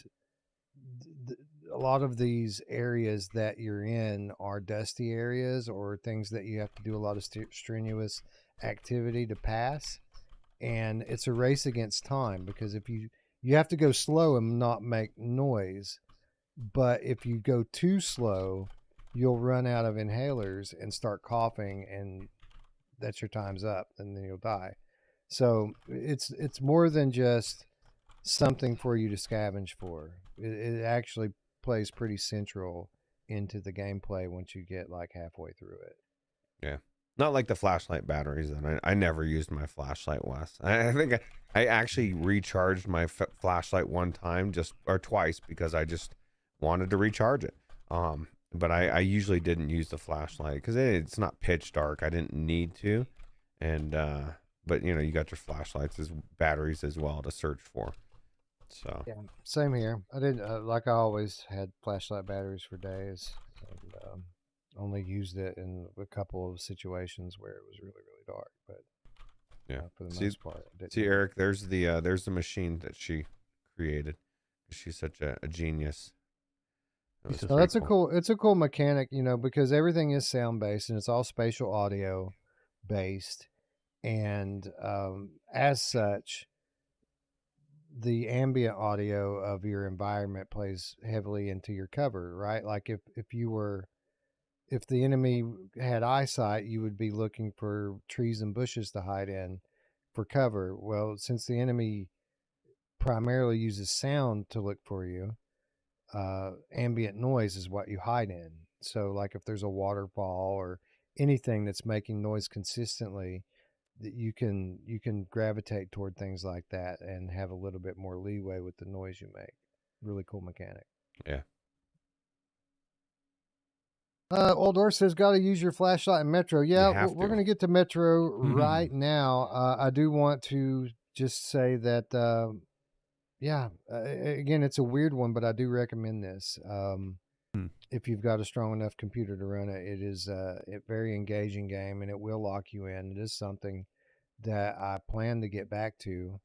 a lot of these areas that you're in are dusty areas or things that you have to do a lot of strenuous activity to pass. And it's a race against time, because if you have to go slow and not make noise, but if you go too slow, you'll run out of inhalers and start coughing, and that's your time's up, and then you'll die. So it's more than just something for you to scavenge for. It actually plays pretty central into the gameplay once you get like halfway through it. Yeah. Not like the flashlight batteries. Then I never used my flashlight, Wes. I think I actually recharged my flashlight one time or twice because I just wanted to recharge it. But I usually didn't use the flashlight because it's not pitch dark. I didn't need to. And but you got your flashlights as batteries as well to search for. So yeah, same here. I didn't like I always had flashlight batteries for days, and only used it in a couple of situations where it was really, really dark. But yeah, for the most part, I didn't. See, Eric, there's the machine that she created. She's such a genius. So that's cool. It's a cool mechanic, because everything is sound based and it's all spatial audio based, and as such, the ambient audio of your environment plays heavily into your cover, right? Like if the enemy had eyesight, you would be looking for trees and bushes to hide in for cover. Well, since the enemy primarily uses sound to look for you, ambient noise is what you hide in. So, like if there's a waterfall or anything that's making noise consistently, that you can gravitate toward things like that and have a little bit more leeway with the noise you make. Really cool mechanic. Yeah. Oldor says, got to use your flashlight in Metro. Yeah, have we're to. going to get to Metro right now. I do want to just say that, again, it's a weird one, but I do recommend this. If you've got a strong enough computer to run it, it is a very engaging game, and it will lock you in. It is something that I plan to get back to,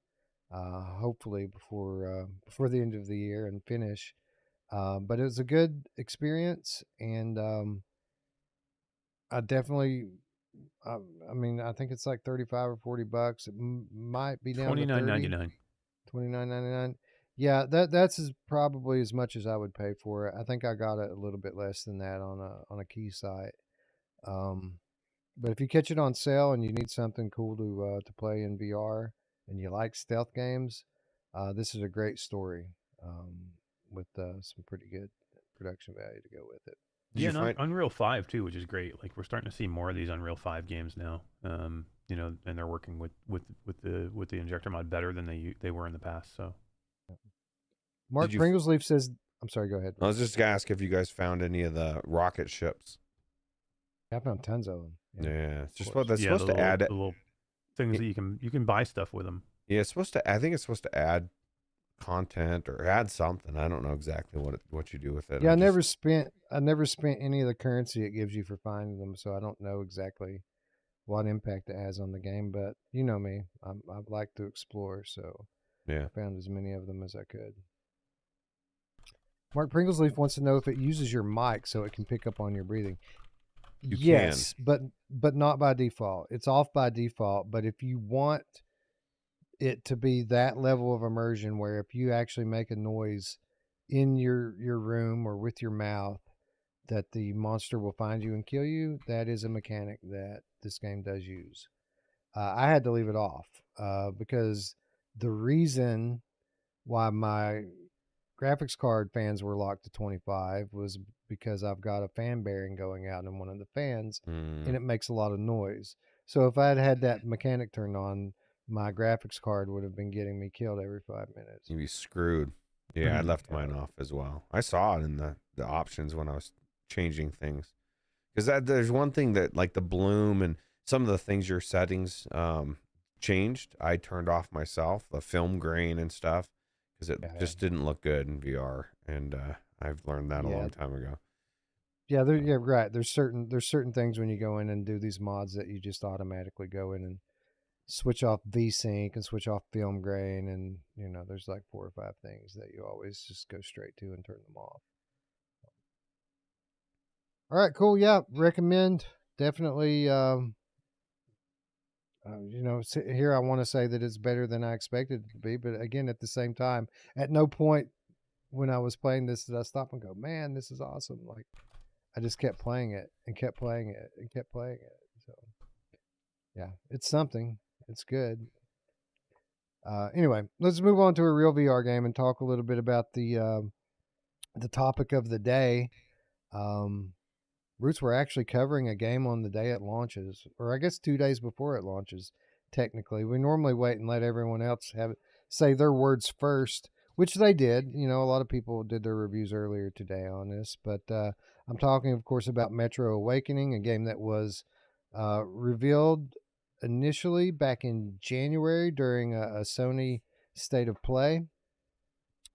hopefully before the end of the year and finish. But it was a good experience, and I definitely, I mean, I think it's like 35 or $40. It might be down to $29.99. $29.99. Yeah, that's probably as much as I would pay for it. I think I got it a little bit less than that on a key site. But if you catch it on sale and you need something cool to play in VR and you like stealth games, this is a great story with some pretty good production value to go with it. Did you find Unreal 5 too, which is great. Like we're starting to see more of these Unreal 5 games now. And they're working with the injector mod better than they were in the past. So Mark Pringlesleaf says, I'm sorry, go ahead. I was just gonna ask if you guys found any of the rocket ships. I found tons of them. Yeah, it's just the supposed to add the little things that you can buy stuff with them. Yeah, it's supposed to. I think it's supposed to add content or add something. I don't know exactly what you do with it. Yeah, I never spent any of the currency it gives you for finding them, so I don't know exactly what impact it has on the game. But you know me, I'd like to explore, so yeah, I found as many of them as I could. Mark Pringlesleaf wants to know if it uses your mic so it can pick up on your breathing. Yes, but not by default. It's off by default. But if you want it to be that level of immersion where if you actually make a noise in your room or with your mouth, that the monster will find you and kill you, that is a mechanic that this game does use. I had to leave it off because the reason why my graphics card fans were locked to 25 was because I've got a fan bearing going out in one of the fans and it makes a lot of noise. So if I'd had that mechanic turned on, my graphics card would have been getting me killed every 5 minutes. You'd be screwed. Yeah, I left mine off as well. I saw it in the options when I was changing things. Because there's one thing that, like the bloom and some of the things your settings changed, I turned off myself, the film grain and stuff, because it just didn't look good in VR. And I've learned that a long time ago. Yeah, right. There's certain things when you go in and do these mods that you just automatically go in and switch off VSync and switch off film grain, and there's like 4 or 5 things that you always just go straight to and turn them off. All right, cool. Yeah, recommend definitely. Here I want to say that it's better than I expected it to be, but again, at the same time, at no point when I was playing this did I stop and go, "Man, this is awesome!" Like I just kept playing it and kept playing it and kept playing it. So yeah, it's something. It's good. Anyway, let's move on to a real VR game and talk a little bit about the topic of the day. Ruuts, we're actually covering a game on the day it launches, or I guess 2 days before it launches. Technically, we normally wait and let everyone else say their words first, which they did. A lot of people did their reviews earlier today on this, but I'm talking, of course, about Metro Awakening, a game that was revealed initially back in January during a Sony State of Play.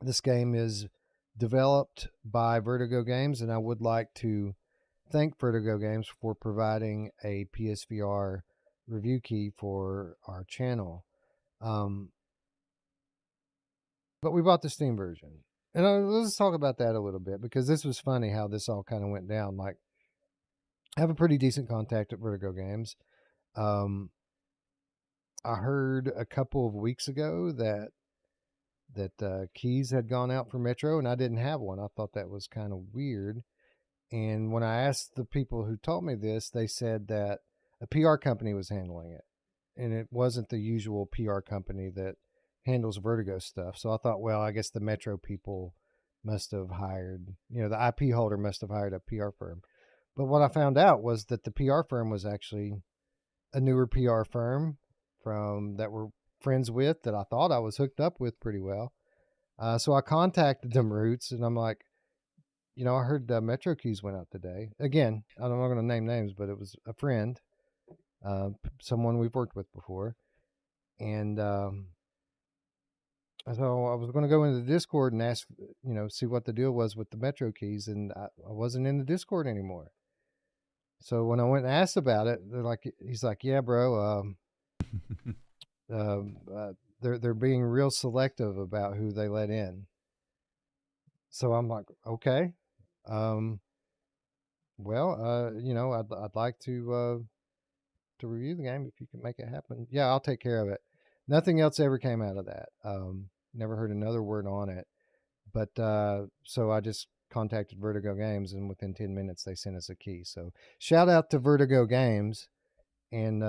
This game is developed by Vertigo Games, and I would like to thank Vertigo Games for providing a PSVR review key for our channel. But we bought the Steam version. And let's talk about that a little bit, because this was funny how this all kind of went down. Like, I have a pretty decent contact at Vertigo Games. I heard a couple of weeks ago that keys had gone out for Metro, and I didn't have one. I thought that was kind of weird. And when I asked the people who told me this, they said that a PR company was handling it, and it wasn't the usual PR company that handles Vertigo stuff. So I thought, well, I guess the Metro people must have hired, the IP holder must have hired a PR firm. But what I found out was that the PR firm was actually a newer PR firm that we're friends with, that I thought I was hooked up with pretty well. So I contacted them, Ruuts, and I'm like, I heard Metro keys went out today. Again, I'm not going to name names, but it was a friend, someone we've worked with before. And so I was going to go into the Discord and ask, see what the deal was with the Metro keys, and I wasn't in the Discord anymore. So when I went and asked about it, he's like, yeah, bro, they're being real selective about who they let in. So I'm like, okay, well, I'd like to review the game if you can make it happen. Yeah, I'll take care of it. Nothing else ever came out of that. Never heard another word on it. But so I just contacted Vertigo Games, and within 10 minutes they sent us a key. So shout out to Vertigo Games, and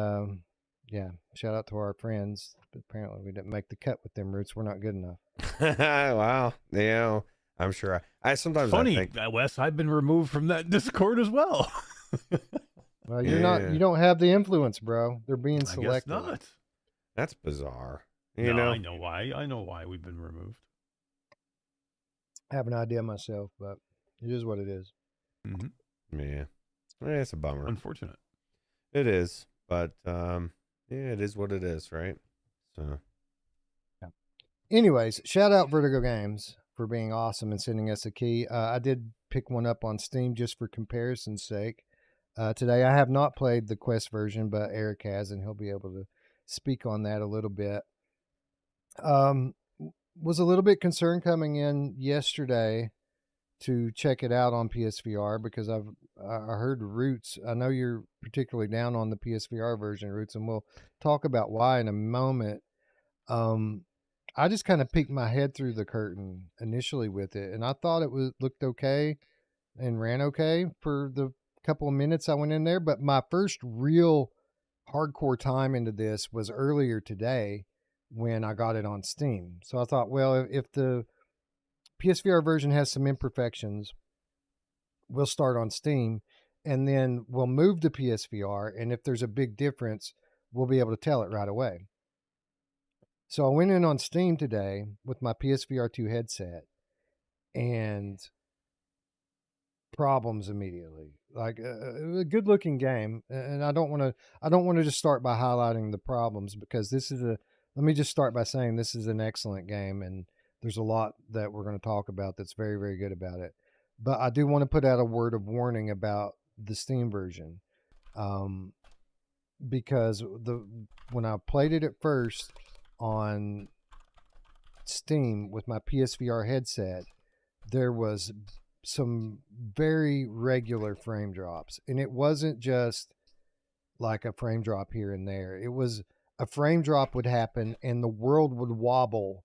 shout out to our friends. But apparently we didn't make the cut with them, Ruuts. We're not good enough. Wow. Yeah, I'm sure. I sometimes Funny, I think, Wes, I've been removed from that Discord as well. Well, you're not. You don't have the influence, bro. They're being selective. I guess not. that's bizarre. I know why. I know why we've been removed. I have an idea myself, but it is what it is. Mm-hmm. Yeah, it's a bummer. Unfortunate. It is, but it is what it is, right? So, yeah. Anyways, shout out Vertigo Games for being awesome and sending us a key. I did pick one up on Steam just for comparison's sake. Today I have not played the Quest version, but Eric has, and he'll be able to speak on that a little bit. Was a little bit concerned coming in yesterday to check it out on PSVR because I heard Ruuts. I know you're particularly down on the PSVR version, Ruuts, and we'll talk about why in a moment. I just kind of peeked my head through the curtain initially with it, and I thought it looked okay and ran okay for the couple of minutes I went in there. But my first real hardcore time into this was earlier today when I got it on Steam. So I thought, well, if the PSVR version has some imperfections, we'll start on Steam, and then we'll move to PSVR, and if there's a big difference, we'll be able to tell it right away. So I went in on Steam today with my PSVR 2 headset, and problems immediately. Like a good looking game, and I don't want to just start by highlighting the problems, because let me just start by saying this is an excellent game, and there's a lot that we're going to talk about that's very, very good about it. But I do want to put out a word of warning about the Steam version, because when I played it at first on Steam with my PSVR headset, there was some very regular frame drops, and it wasn't just like a frame drop here and there. It was a frame drop would happen and the world would wobble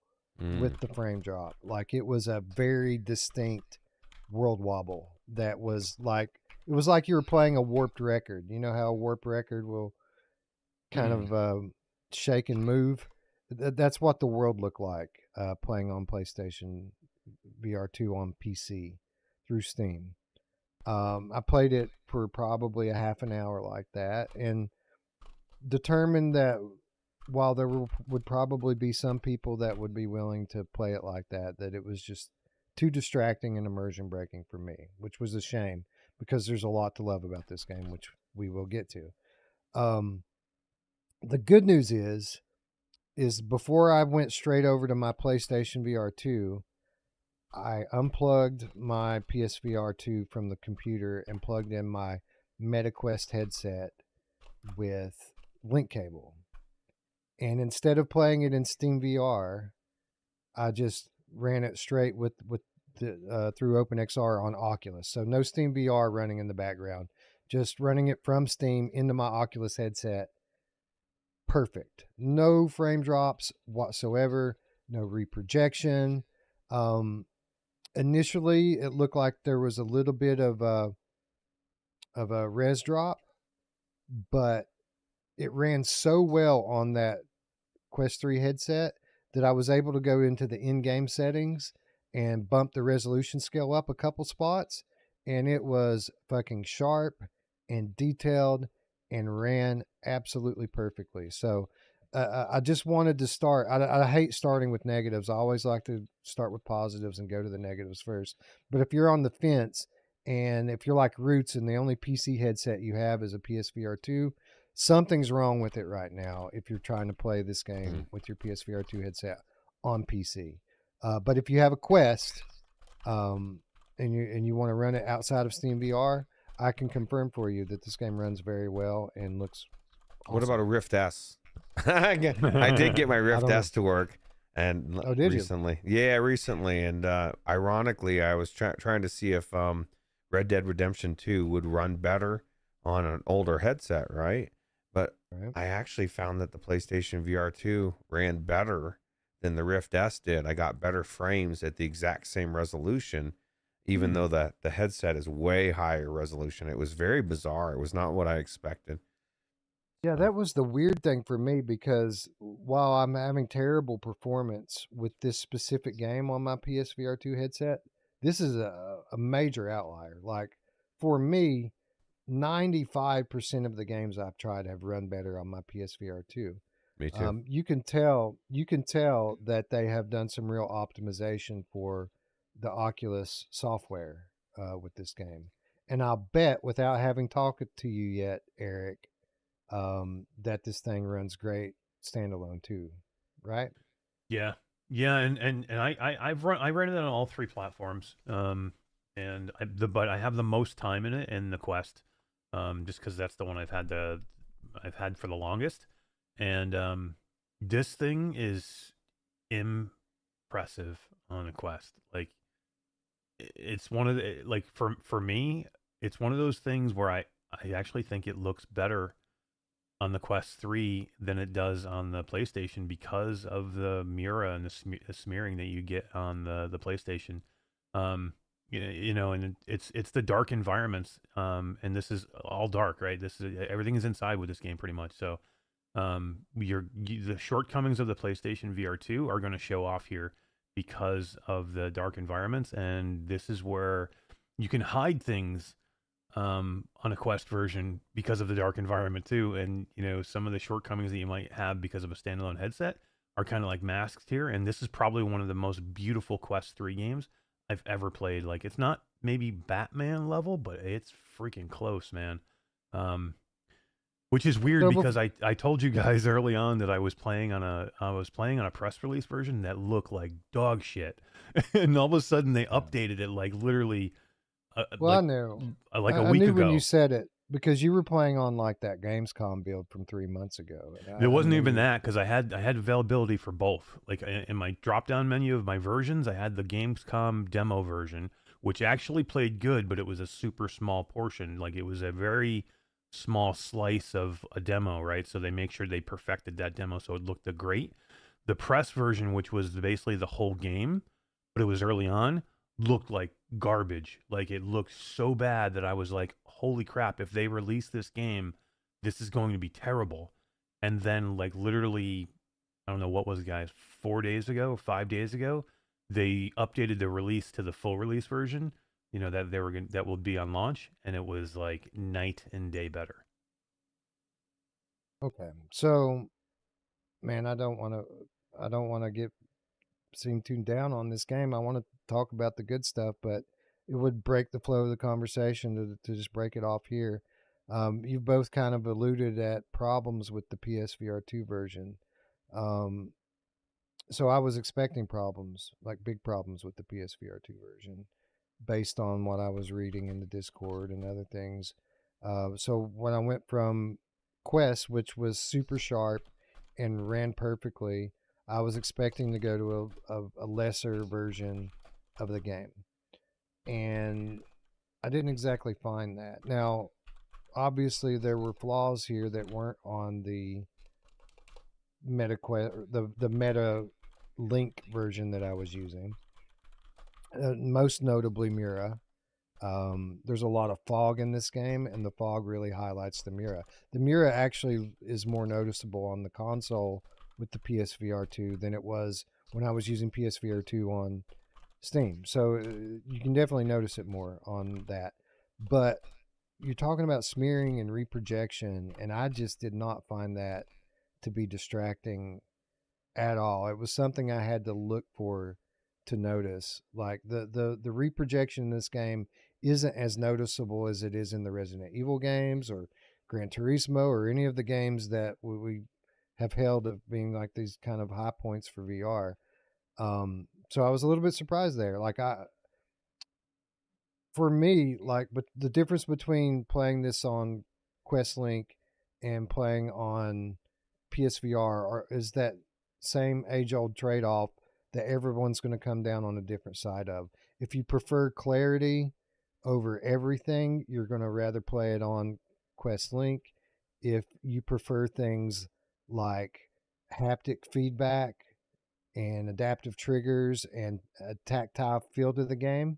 with the frame drop. Like, it was a very distinct world wobble that was like, it was like you were playing a warped record. You know how a warped record will kind of shake and move? That's what the world looked like playing on PlayStation VR 2 on PC through Steam. I played it for probably a half an hour like that, and determined that while there would probably be some people that would be willing to play it like that it was just too distracting and immersion breaking for me, which was a shame, because there's a lot to love about this game, which we will get to. The good news is before I went straight over to my PlayStation VR 2, I unplugged my PSVR 2 from the computer and plugged in my MetaQuest headset with link cable. And instead of playing it in Steam VR, I just ran it straight with through OpenXR on Oculus. So no Steam VR running in the background, just running it from Steam into my Oculus headset. Perfect. No frame drops whatsoever. no reprojection. Initially, it looked like there was a little bit of a res drop, but it ran so well on that Quest 3 headset that I was able to go into the in-game settings and bump the resolution scale up a couple spots, and it was fucking sharp and detailed and ran absolutely perfectly. So I just wanted to start. I hate starting with negatives. I always like to start with positives and go to the negatives first. But if you're on the fence, and if you're like Ruuts and the only PC headset you have is a PSVR 2, something's wrong with it right now if you're trying to play this game with your PSVR 2 headset on PC. But if you have a Quest and you want to run it outside of Steam VR, I can confirm for you that this game runs very well and looks awesome. What about a Rift S? I did get my Rift S to work, and recently. Yeah, recently, and ironically, I was trying to see if Red Dead Redemption 2 would run better on an older headset, right? But I actually found that the PlayStation VR 2 ran better than the Rift S did. I got better frames at the exact same resolution, even though the headset is way higher resolution. It was very bizarre. It was not what I expected. Yeah, that was the weird thing for me, because while I'm having terrible performance with this specific game on my PSVR 2 headset, this is a major outlier. Like, for me, 95% of the games I've tried have run better on my PSVR 2. Me too. You can tell that they have done some real optimization for the Oculus software with this game. And I'll bet, without having talked to you yet, Eric, that this thing runs great standalone too, right? Yeah, and I ran it on all three platforms. But I have the most time in it in the Quest, just because that's the one I've had for the longest. And this thing is impressive on a Quest. Like, it's one of the, like, for me, it's one of those things where I actually think it looks better on the Quest 3 than it does on the PlayStation, because of the Mira and the smearing that you get on the PlayStation. And it's the dark environments, and this is all dark, right? Everything is inside with this game pretty much. So the shortcomings of the PlayStation VR 2 are going to show off here because of the dark environments, and this is where you can hide things on a Quest version because of the dark environment too. And some of the shortcomings that you might have because of a standalone headset are kind of like masked here. And this is probably one of the most beautiful Quest 3 games I've ever played. Like, it's not maybe Batman level, but it's freaking close, man. Which is weird, because I told you guys early on that I was playing on a press release version that looked like dog shit, and all of a sudden they updated it like literally. I knew. Like a week ago. I knew when you said it, because you were playing on like that Gamescom build from 3 months ago. It wasn't even that, because I had availability for both. Like, in my drop-down menu of my versions, I had the Gamescom demo version, which actually played good, but it was a super small portion. Like, it was a very small slice of a demo, right? So they make sure they perfected that demo so it looked great. The press version, which was basically the whole game, but it was early on, looked like garbage. Like, it looked so bad that I was like, holy crap, if they release this game, this is going to be terrible. And then, like, literally, I don't know, what was it, guys, 5 days ago, they updated the release to the full release version, that will be on launch, and it was like night and day better. Okay, so, man, I don't want to get seem tuned down on this game. I want to talk about the good stuff, but it would break the flow of the conversation to just break it off here. You've both kind of alluded at problems with the PSVR 2 version. So I was expecting problems, like big problems with the PSVR 2 version, based on what I was reading in the Discord and other things. So when I went from Quest, which was super sharp and ran perfectly, I was expecting to go to a lesser version of the game. And I didn't exactly find that. Now, obviously, there were flaws here that weren't on the meta Link version that I was using, most notably Mira. There's a lot of fog in this game, and the fog really highlights the Mira. The Mira actually is more noticeable on the console with the PSVR 2 than it was when I was using PSVR 2 on Steam. So you can definitely notice it more on that. But you're talking about smearing and reprojection, and I just did not find that to be distracting at all. It was something I had to look for to notice. Like the reprojection in this game isn't as noticeable as it is in the Resident Evil games or Gran Turismo or any of the games that we have held of being like these kind of high points for VR. So I was a little bit surprised there. For me, but the difference between playing this on Quest Link and playing on PSVR is that same age-old trade-off that everyone's going to come down on a different side of. If you prefer clarity over everything, you're going to rather play it on Quest Link. If you prefer things like haptic feedback and adaptive triggers and a tactile feel to the game,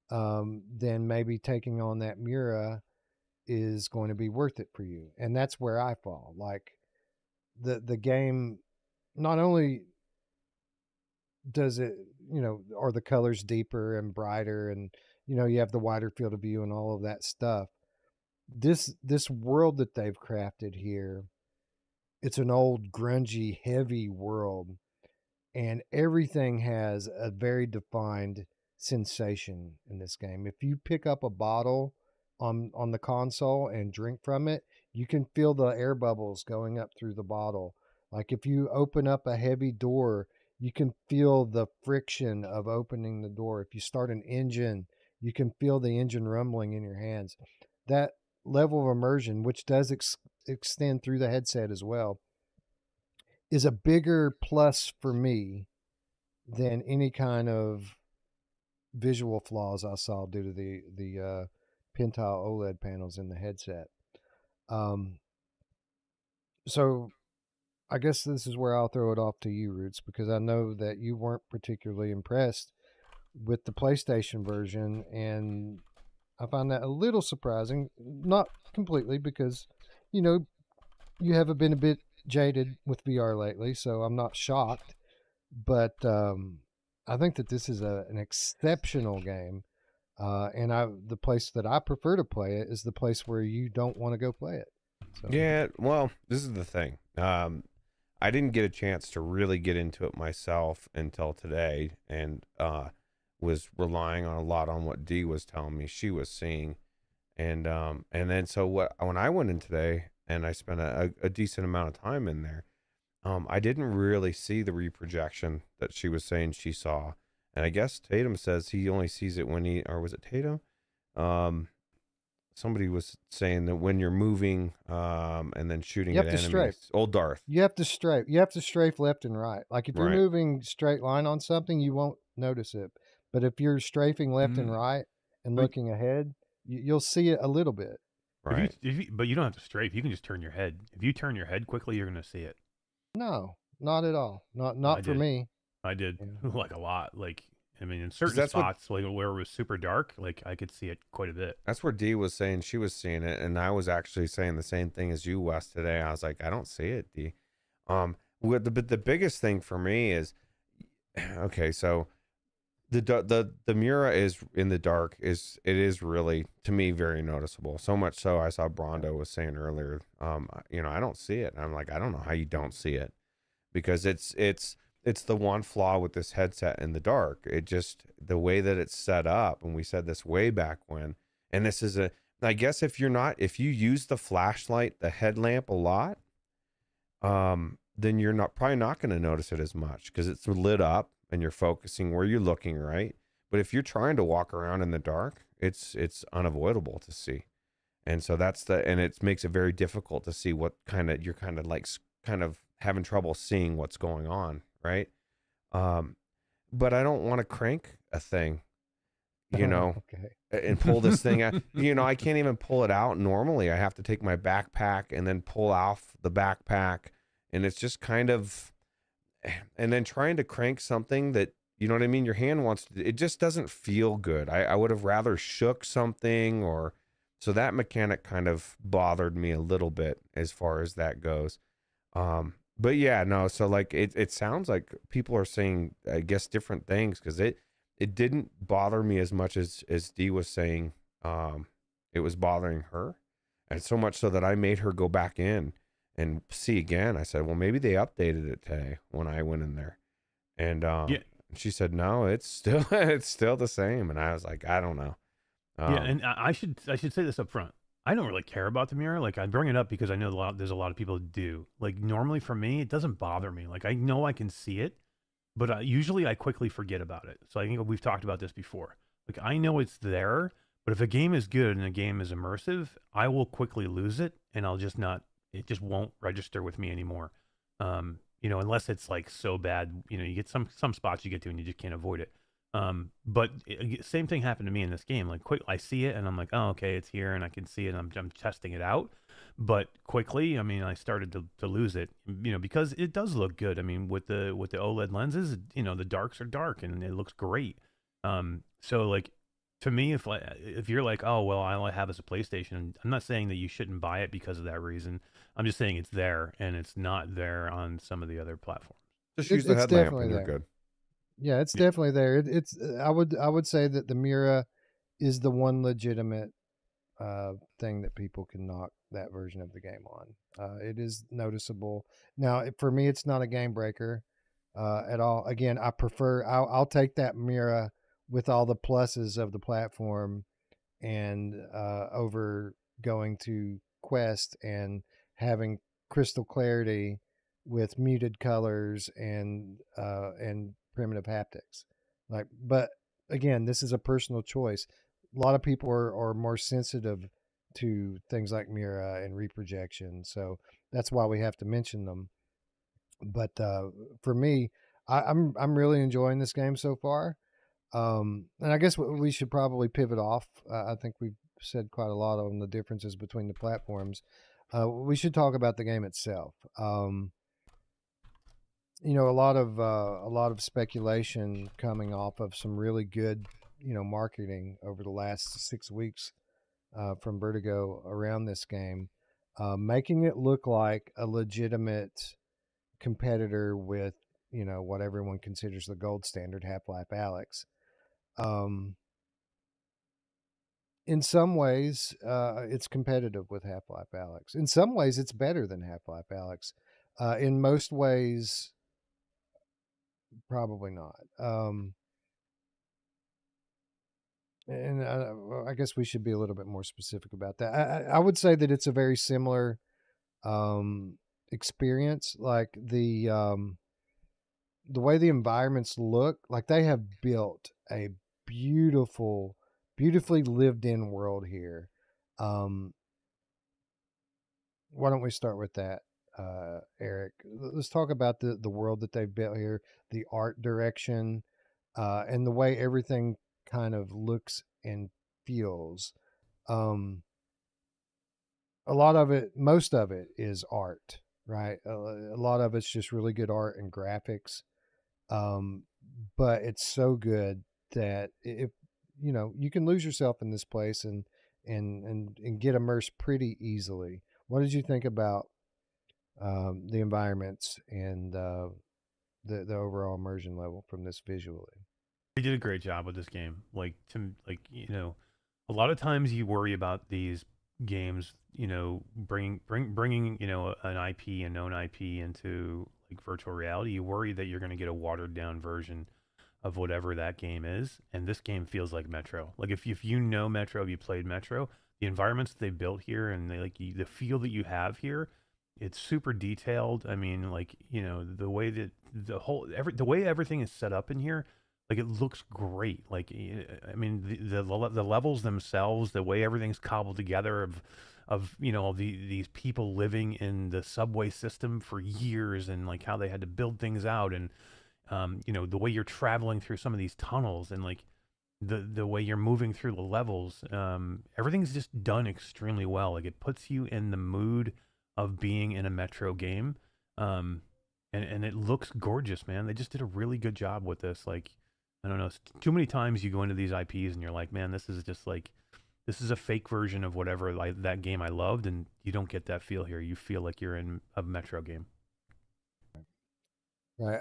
then maybe taking on that Mira is going to be worth it for you. And that's where I fall. Like the game, not only does it, are the colors deeper and brighter, and you have the wider field of view and all of that stuff. This world that they've crafted here, it's an old grungy heavy world, and everything has a very defined sensation in this game. If you pick up a bottle on the console and drink from it, you can feel the air bubbles going up through the bottle. Like if you open up a heavy door, you can feel the friction of opening the door. If you start an engine, you can feel the engine rumbling in your hands. That level of immersion, which does extend through the headset as well, is a bigger plus for me than any kind of visual flaws I saw due to the Pentile OLED panels in the headset. So I guess this is where I'll throw it off to you, Ruuts, because I know that you weren't particularly impressed with the PlayStation version, and I find that a little surprising. Not completely, because you haven't been a bit jaded with VR lately, so I'm not shocked. But I think that this is an exceptional game, and the place that I prefer to play it is the place where you don't want to go play it. So. Yeah, well, this is the thing. I didn't get a chance to really get into it myself until today, and was relying on a lot on what Dee was telling me she was seeing, and then so when I went in today and I spent a decent amount of time in there, I didn't really see the reprojection that she was saying she saw, and I guess Tatum says he only sees it when or was it Tatum? Somebody was saying that when you're moving and then shooting at enemies. Strafe. Old Darth. You have to strafe. You have to strafe left and right. Like if you're moving straight line on something, you won't notice it. But if you're strafing left and right and looking ahead, you'll see it a little bit. Right. But you don't have to strafe. You can just turn your head. If you turn your head quickly, you're going to see it. No, not at all. Not for me. I did like a lot. Like, I mean, in certain spots, like where it was super dark, like I could see it quite a bit. That's where Dee was saying she was seeing it, and I was actually saying the same thing as you, Wes, today. I was like, I don't see it, Dee. The biggest thing for me is, okay, so the Mura is in the dark it is really, to me, very noticeable. So much so I saw Brondo was saying earlier, I don't see it. I'm like, I don't know how you don't see it, because it's the one flaw with this headset in the dark. It just, the way that it's set up, and we said this way back when, and this is I guess if you use the flashlight, the headlamp a lot, then you're probably not going to notice it as much because it's lit up and you're focusing where you're looking, right? But if you're trying to walk around in the dark, it's unavoidable to see. And so and it makes it very difficult to see what you're kind of having trouble seeing what's going on. Right. But I don't want to crank a thing, Okay. and pull this thing out. I can't even pull it out normally. I have to take my backpack and then pull off the backpack. And it's just kind of, and then trying to crank something that, you know what I mean, your hand wants to, it just doesn't feel good. I would have rather shook something, or so that mechanic kind of bothered me a little bit as far as that goes. But yeah, no, so like it sounds like people are saying, I guess, different things, because it didn't bother me as much as Dee was saying it was bothering her. And so much so that I made her go back in and see again. I said, well, maybe they updated it today when I went in there. And Yeah. she said, no, it's still it's still the same. And I was like, I don't know. Yeah, and I should say this up front. I don't really care about the mirror. Like, I bring it up because I know there's a lot of people who do. Like, normally for me, it doesn't bother me. Like, I know I can see it, but usually I quickly forget about it. So I think we've talked about this before. Like, I know it's there, but if a game is good and a game is immersive, I will quickly lose it, and I'll just not. It just won't register with me anymore. Unless it's like so bad. You get some spots you get to and you just can't avoid it. But same thing happened to me in this game. Like, I see it and I'm like, oh, okay, it's here and I can see it. And I'm testing it out, but quickly, I mean, I started to lose it, because it does look good. I mean, with the OLED lenses, the darks are dark and it looks great. So like, to me, if you're like, oh, well, all I have is a PlayStation, I'm not saying that you shouldn't buy it because of that reason. I'm just saying it's there and it's not there on some of the other platforms. Just use the It's headlamp definitely and you're there. good. Yeah, it's definitely there. It's I would say that the Mira is the one legitimate thing that people can knock that version of the game on. It is noticeable. Now, for me, it's not a game breaker at all. Again, I'll take that Mira with all the pluses of the platform and over going to Quest and having crystal clarity with muted colors and primitive haptics. But again, this is a personal choice. A lot of people are more sensitive to things like Mira and reprojection, so that's why we have to mention them. But for me, I'm really enjoying this game so far. And I guess we should probably pivot off. I think we've said quite a lot on the differences between the platforms. We should talk about the game itself. A lot of speculation coming off of some really good, marketing over the last 6 weeks from Vertigo around this game, making it look like a legitimate competitor with, what everyone considers the gold standard, Half-Life Alyx. In some ways, it's competitive with Half-Life Alyx. In some ways, it's better than Half-Life Alyx. In most ways, probably not. And I guess we should be a little bit more specific about that. I would say that it's a very similar experience. Like the way the environments look, like they have built a beautifully lived in world here. Why don't we start with that, Eric? Let's talk about the world that they've built here, the art direction, and the way everything kind of looks and feels. Most of it is art, right? A lot of it's just really good art and graphics. But it's so good that if you can lose yourself in this place and get immersed pretty easily. What did you think about the environments and the overall immersion level from this visually? They did a great job with this game. A lot of times you worry about these games, bringing an IP, a known IP into like virtual reality. You worry that you're going to get a watered down version of whatever that game is, and this game feels like Metro. Like if you know Metro, if you played Metro, the environments they built here and the feel that you have here, it's super detailed. I mean, the way that the way everything is set up in here, like it looks great. Like, I mean, the levels themselves, the way everything's cobbled together of these people living in the subway system for years, and like how they had to build things out, and the way you're traveling through some of these tunnels, and like the way you're moving through the levels, everything's just done extremely well. Like it puts you in the mood of being in a Metro game. and it looks gorgeous, man. They just did a really good job with this. Like, I don't know, too many times you go into these IPs and you're like, man, this is just like, this is a fake version of whatever that game I loved, and you don't get that feel here. You feel like you're in a Metro game. Right.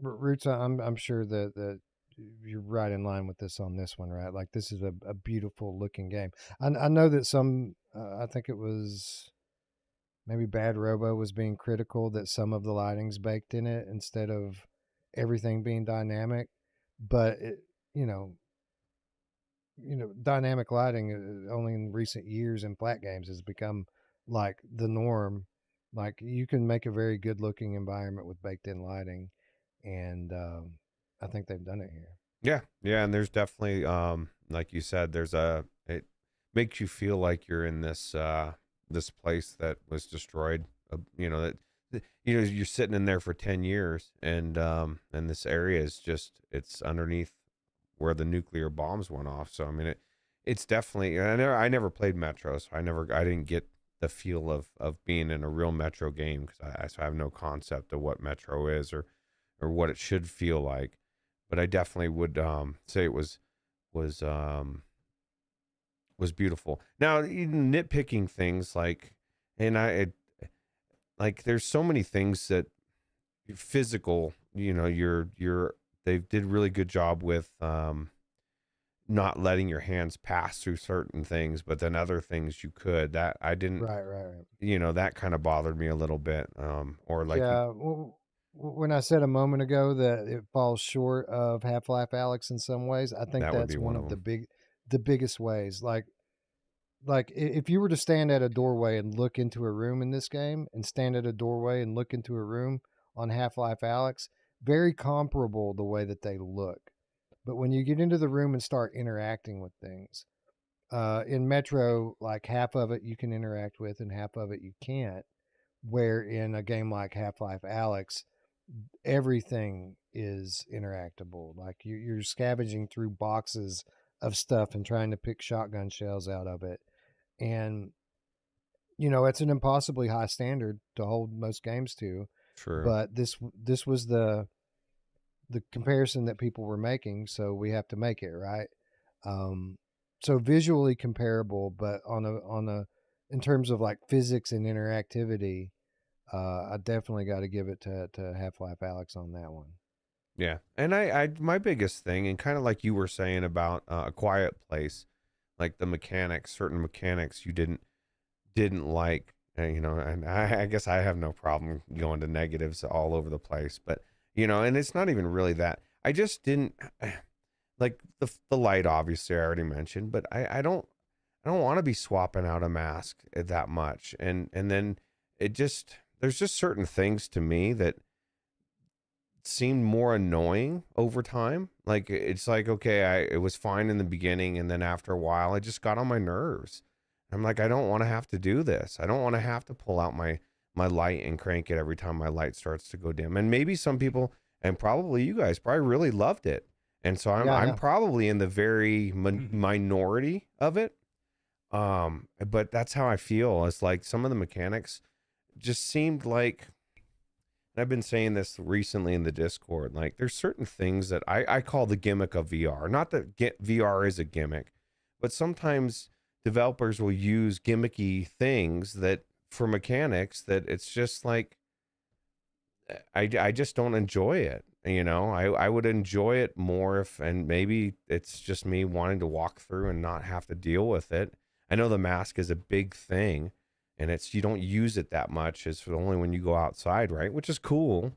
Roots, I'm sure that you're right in line with this on this one, right? Like, this is a beautiful looking game. I know that some, I think it was maybe Bad Robo was being critical that some of the lighting's baked in it instead of everything being dynamic, but you know, dynamic lighting only in recent years in flat games has become like the norm. Like, you can make a very good looking environment with baked in lighting, and I think they've done it here. Yeah, and there's definitely like you said, it makes you feel like you're in this place that was destroyed. You're sitting in there for 10 years, and this area is just, it's underneath where the nuclear bombs went off. So I mean, it's definitely. I never played Metro, so I didn't get the feel of being in a real Metro game, because I have no concept of what Metro is or what it should feel like. But I definitely would say it was beautiful. Now, even nitpicking things like, like, there's so many things that physical, they did really good job with not letting your hands pass through certain things, but then other things you could. That I didn't. Right. That kind of bothered me a little bit. Or like, Yeah. When I said a moment ago that it falls short of Half-Life Alyx in some ways, I think that would that's be one one of of them. the biggest ways. Like if you were to stand at a doorway and look into a room in this game, and stand at a doorway and look into a room on Half-Life Alyx, very comparable the way that they look. But when you get into the room and start interacting with things, in Metro, like, half of it you can interact with and half of it you can't. Where in a game like Half-Life Alyx, everything is interactable. Like, you're scavenging through boxes of stuff and trying to pick shotgun shells out of it. And it's an impossibly high standard to hold most games to. Sure. But this was the comparison that people were making, so we have to make it, right? So visually comparable, but on a in terms of like physics and interactivity, I definitely got to give it to Half-Life Alyx on that one. Yeah, and I my biggest thing, and kind of like you were saying about A Quiet Place, like the mechanics, certain mechanics you didn't like, and I guess I have no problem going to negatives all over the place, but and it's not even really that. I just didn't like the light. Obviously, I already mentioned, but I don't want to be swapping out a mask that much, and then there's just certain things to me that seemed more annoying over time. Like, it's like, okay, it was fine in the beginning, and then after a while it just got on my nerves. I'm like, I don't want to have to do this. I don't want to have to pull out my light and crank it every time my light starts to go dim. And maybe some people, and probably you guys, probably really loved it, and so I'm probably in the very minority of it. But that's how I feel. It's like some of the mechanics just seemed like, and I've been saying this recently in the Discord, like, there's certain things that I call the gimmick of VR. Not that VR is a gimmick, but sometimes developers will use gimmicky things that for mechanics that it's just like, I just don't enjoy it. I would enjoy it more if, and maybe it's just me wanting to walk through and not have to deal with it. I know the mask is a big thing, and you don't use it that much. It's only when you go outside, right? Which is cool.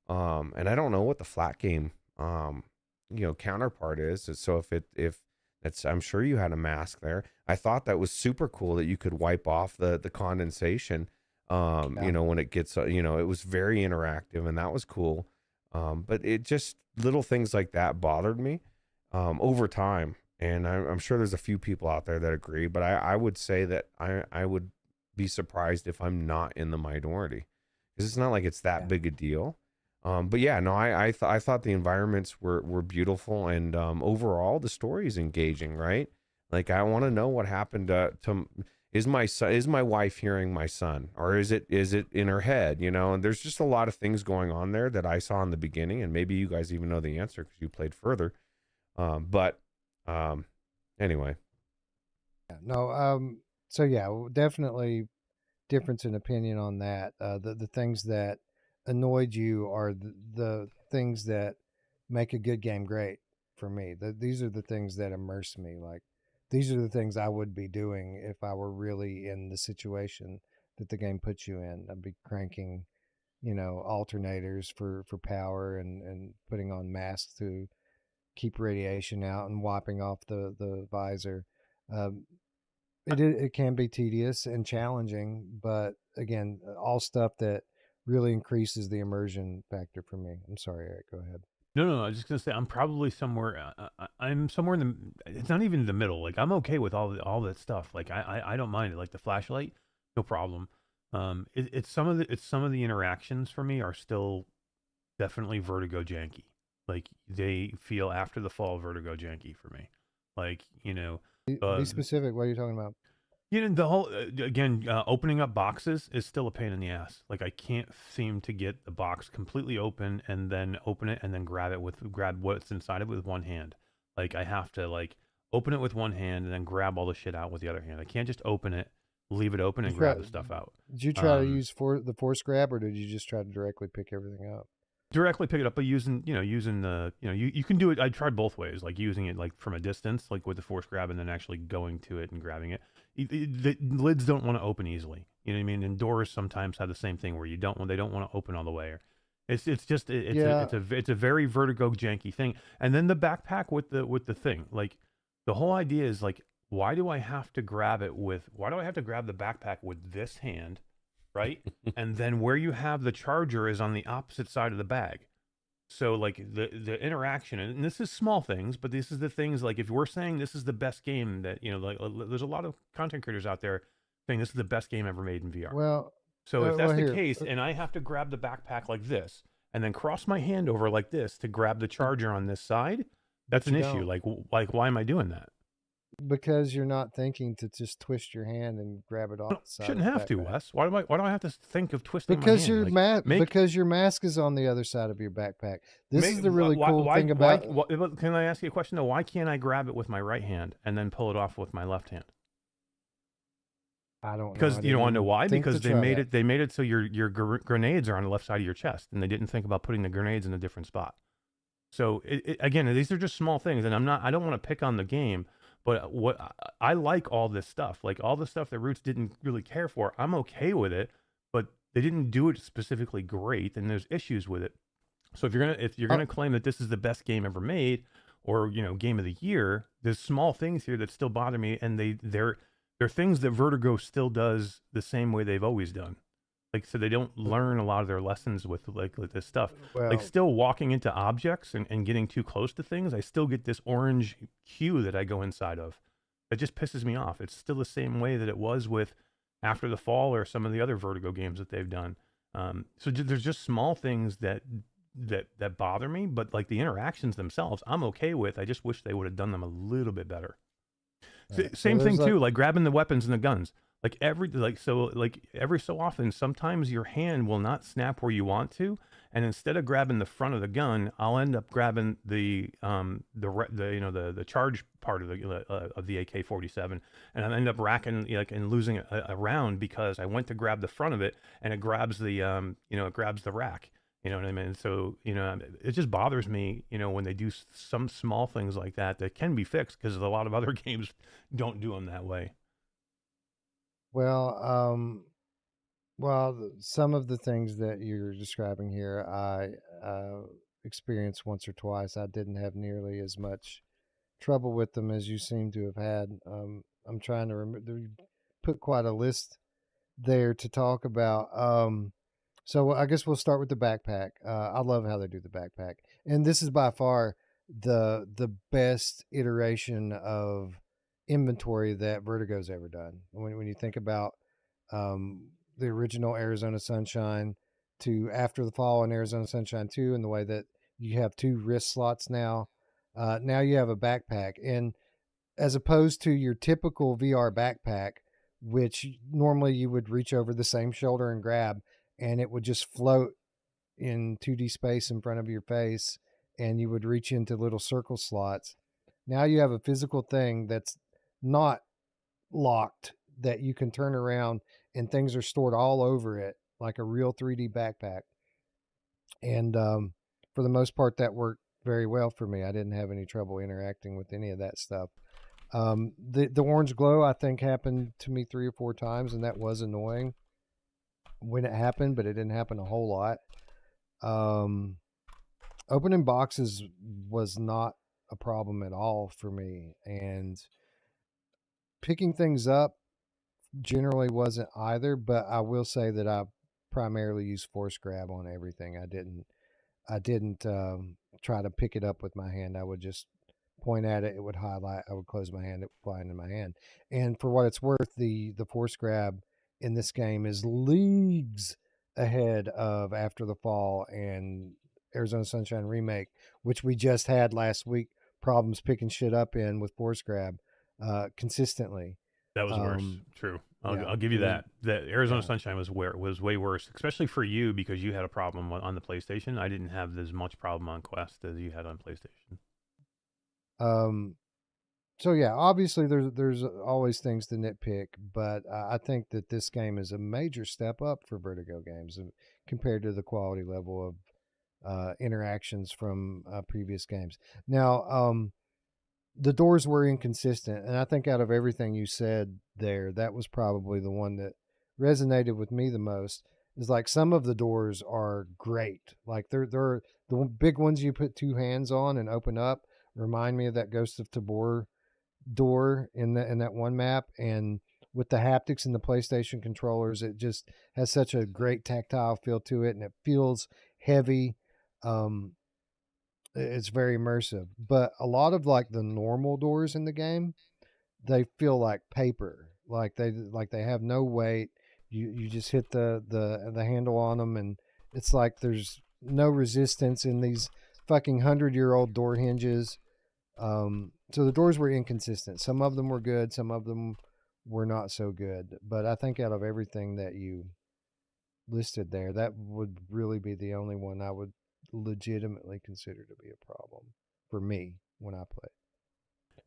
And I don't know what the flat game, counterpart is. So if that's, I'm sure you had a mask there. I thought that was super cool that you could wipe off the condensation. When it gets, it was very interactive, and that was cool. But it just, little things like that bothered me, over time. And I'm sure there's a few people out there that agree, but I would say that I would be surprised if I'm not in the minority, because it's not like it's that big a deal. But yeah, no, I thought the environments were beautiful, and overall the story is engaging, right? Like, I want to know what happened to is my wife hearing my son, or is it in her head, you know? And there's just a lot of things going on there that I saw in the beginning, and maybe you guys even know the answer because you played further. But anyway. Yeah, no, so yeah, definitely difference in opinion on that. The things that annoyed you are the things that make a good game great for me. These are the things that immerse me. Like, these are the things I would be doing if I were really in the situation that the game puts you in. I'd be cranking, alternators for power, and putting on masks to keep radiation out, and wiping off the visor. Um, it can be tedious and challenging, but again, all stuff that really increases the immersion factor for me. I'm sorry, Eric. Go ahead. No. I was just gonna say I'm probably somewhere. I'm somewhere in the. It's not even the middle. Like I'm okay with all that stuff. Like I don't mind it. Like the flashlight, no problem. It's some of the interactions for me are still definitely Vertigo janky. Like they feel after the fall Vertigo janky for me. Like Be specific. What are you talking about? the whole again opening up boxes is still a pain in the ass. Like I can't seem to get the box completely open and then open it and then grab what's inside of it with one hand. Like I have to open it with one hand and then grab all the shit out with the other hand. I can't just open it, leave it open, and grab the stuff out. Did you try to use the force grab, or did you just try to directly pick everything up? Directly pick it up, but using the you can do it. I tried both ways, like using it like from a distance, like with the force grab, and then actually going to it and grabbing it. The lids don't want to open easily. You know what I mean? And doors sometimes have the same thing where they don't want to open all the way. Or it's a very Vertigo janky thing. And then the backpack with the thing, like the whole idea is like, why do I have to grab the backpack with this hand? Right? And then where you have the charger is on the opposite side of the bag. So like the interaction, and this is small things, but this is the things, like if we're saying this is the best game that, there's a lot of content creators out there saying this is the best game ever made in VR. Well, so if that's the case, and I have to grab the backpack like this and then cross my hand over like this to grab the charger on this side, that's an issue. Like why am I doing that? Because you're not thinking to just twist your hand and grab it off the side. Shouldn't have to, Wes. Why do I have to think of twisting because my hand? Because your mask is on the other side of your backpack. This is the really cool thing about. Can I ask you a question though? Why can't I grab it with my right hand and then pull it off with my left hand? I don't know. Because you don't want to know why? Because they made it. They made it so your grenades are on the left side of your chest, and they didn't think about putting the grenades in a different spot. So again, these are just small things, and I don't want to pick on the game. But I like all this stuff, like all the stuff that Ruuts didn't really care for. I'm okay with it, but they didn't do it specifically great, and there's issues with it. So if you're gonna claim that this is the best game ever made, or game of the year, there's small things here that still bother me, and they're things that Vertigo still does the same way they've always done. Like, so they don't learn a lot of their lessons with this stuff. Well, like still walking into objects and getting too close to things, I still get this orange hue that I go inside of. That just pisses me off. It's still the same way that it was with After the Fall or some of the other Vertigo games that they've done. So there's just small things that bother me, but like the interactions themselves, I'm okay with. I just wish they would have done them a little bit better. Same thing too, like grabbing the weapons and the guns. Like every so often, sometimes your hand will not snap where you want to, and instead of grabbing the front of the gun, I'll end up grabbing the charge part of the AK-47, and I end up racking and losing a round because I went to grab the front of it and it grabs the grabs the rack. You know what I mean? So it just bothers me when they do some small things like that can be fixed, because a lot of other games don't do them that way. Well, some of the things that you're describing here, I experienced once or twice. I didn't have nearly as much trouble with them as you seem to have had. I'm trying to put quite a list there to talk about. So I guess we'll start with the backpack. I love how they do the backpack, and this is by far the best iteration of inventory that Vertigo's ever done. When you think about the original Arizona Sunshine to After the Fall and Arizona Sunshine 2, and the way that you have 2 wrist slots now, now you have a backpack. And as opposed to your typical VR backpack which normally you would reach over the same shoulder and grab, and it would just float in 2D space in front of your face, and you would reach into little circle slots. Now you have a physical thing that's not locked, that you can turn around and things are stored all over it like a real 3D backpack. And for the most part, that worked very well for me. I didn't have any trouble interacting with any of that stuff. The orange glow, I think, happened to me 3 or 4 times, and that was annoying when it happened, but it didn't happen a whole lot. Opening boxes was not a problem at all for me, and picking things up generally wasn't either, but I will say that I primarily use force grab on everything. I didn't try to pick it up with my hand. I would just point at it, it would highlight, I would close my hand, it would fly into my hand. And for what it's worth, the force grab in this game is leagues ahead of After the Fall and Arizona Sunshine Remake, which we just had last week problems picking shit up in with force grab consistently. That was worse. True. yeah, I'll give you that. The Arizona yeah. Sunshine was way worse, especially for you because you had a problem on the PlayStation. I didn't have as much problem on Quest as you had on PlayStation. So yeah, obviously there's always things to nitpick, but I think that this game is a major step up for Vertigo games compared to the quality level of interactions from previous games. Now, the doors were inconsistent, and I think out of everything you said there, that was probably the one that resonated with me the most. Is like some of the doors are great, like they're the big ones you put 2 hands on and open up. Remind me of that Ghost of Tabor door in that one map, and with the haptics and the PlayStation controllers, it just has such a great tactile feel to it, and it feels heavy. It's very immersive. But a lot of like the normal doors in the game, they feel like paper, like they have no weight. You just hit the handle on them, and it's like there's no resistance in these fucking 100-year-old door hinges. So the doors were inconsistent. Some of them were good, some of them were not so good. But I think out of everything that you listed there, that would really be the only one I would legitimately consider to be a problem for me when I play.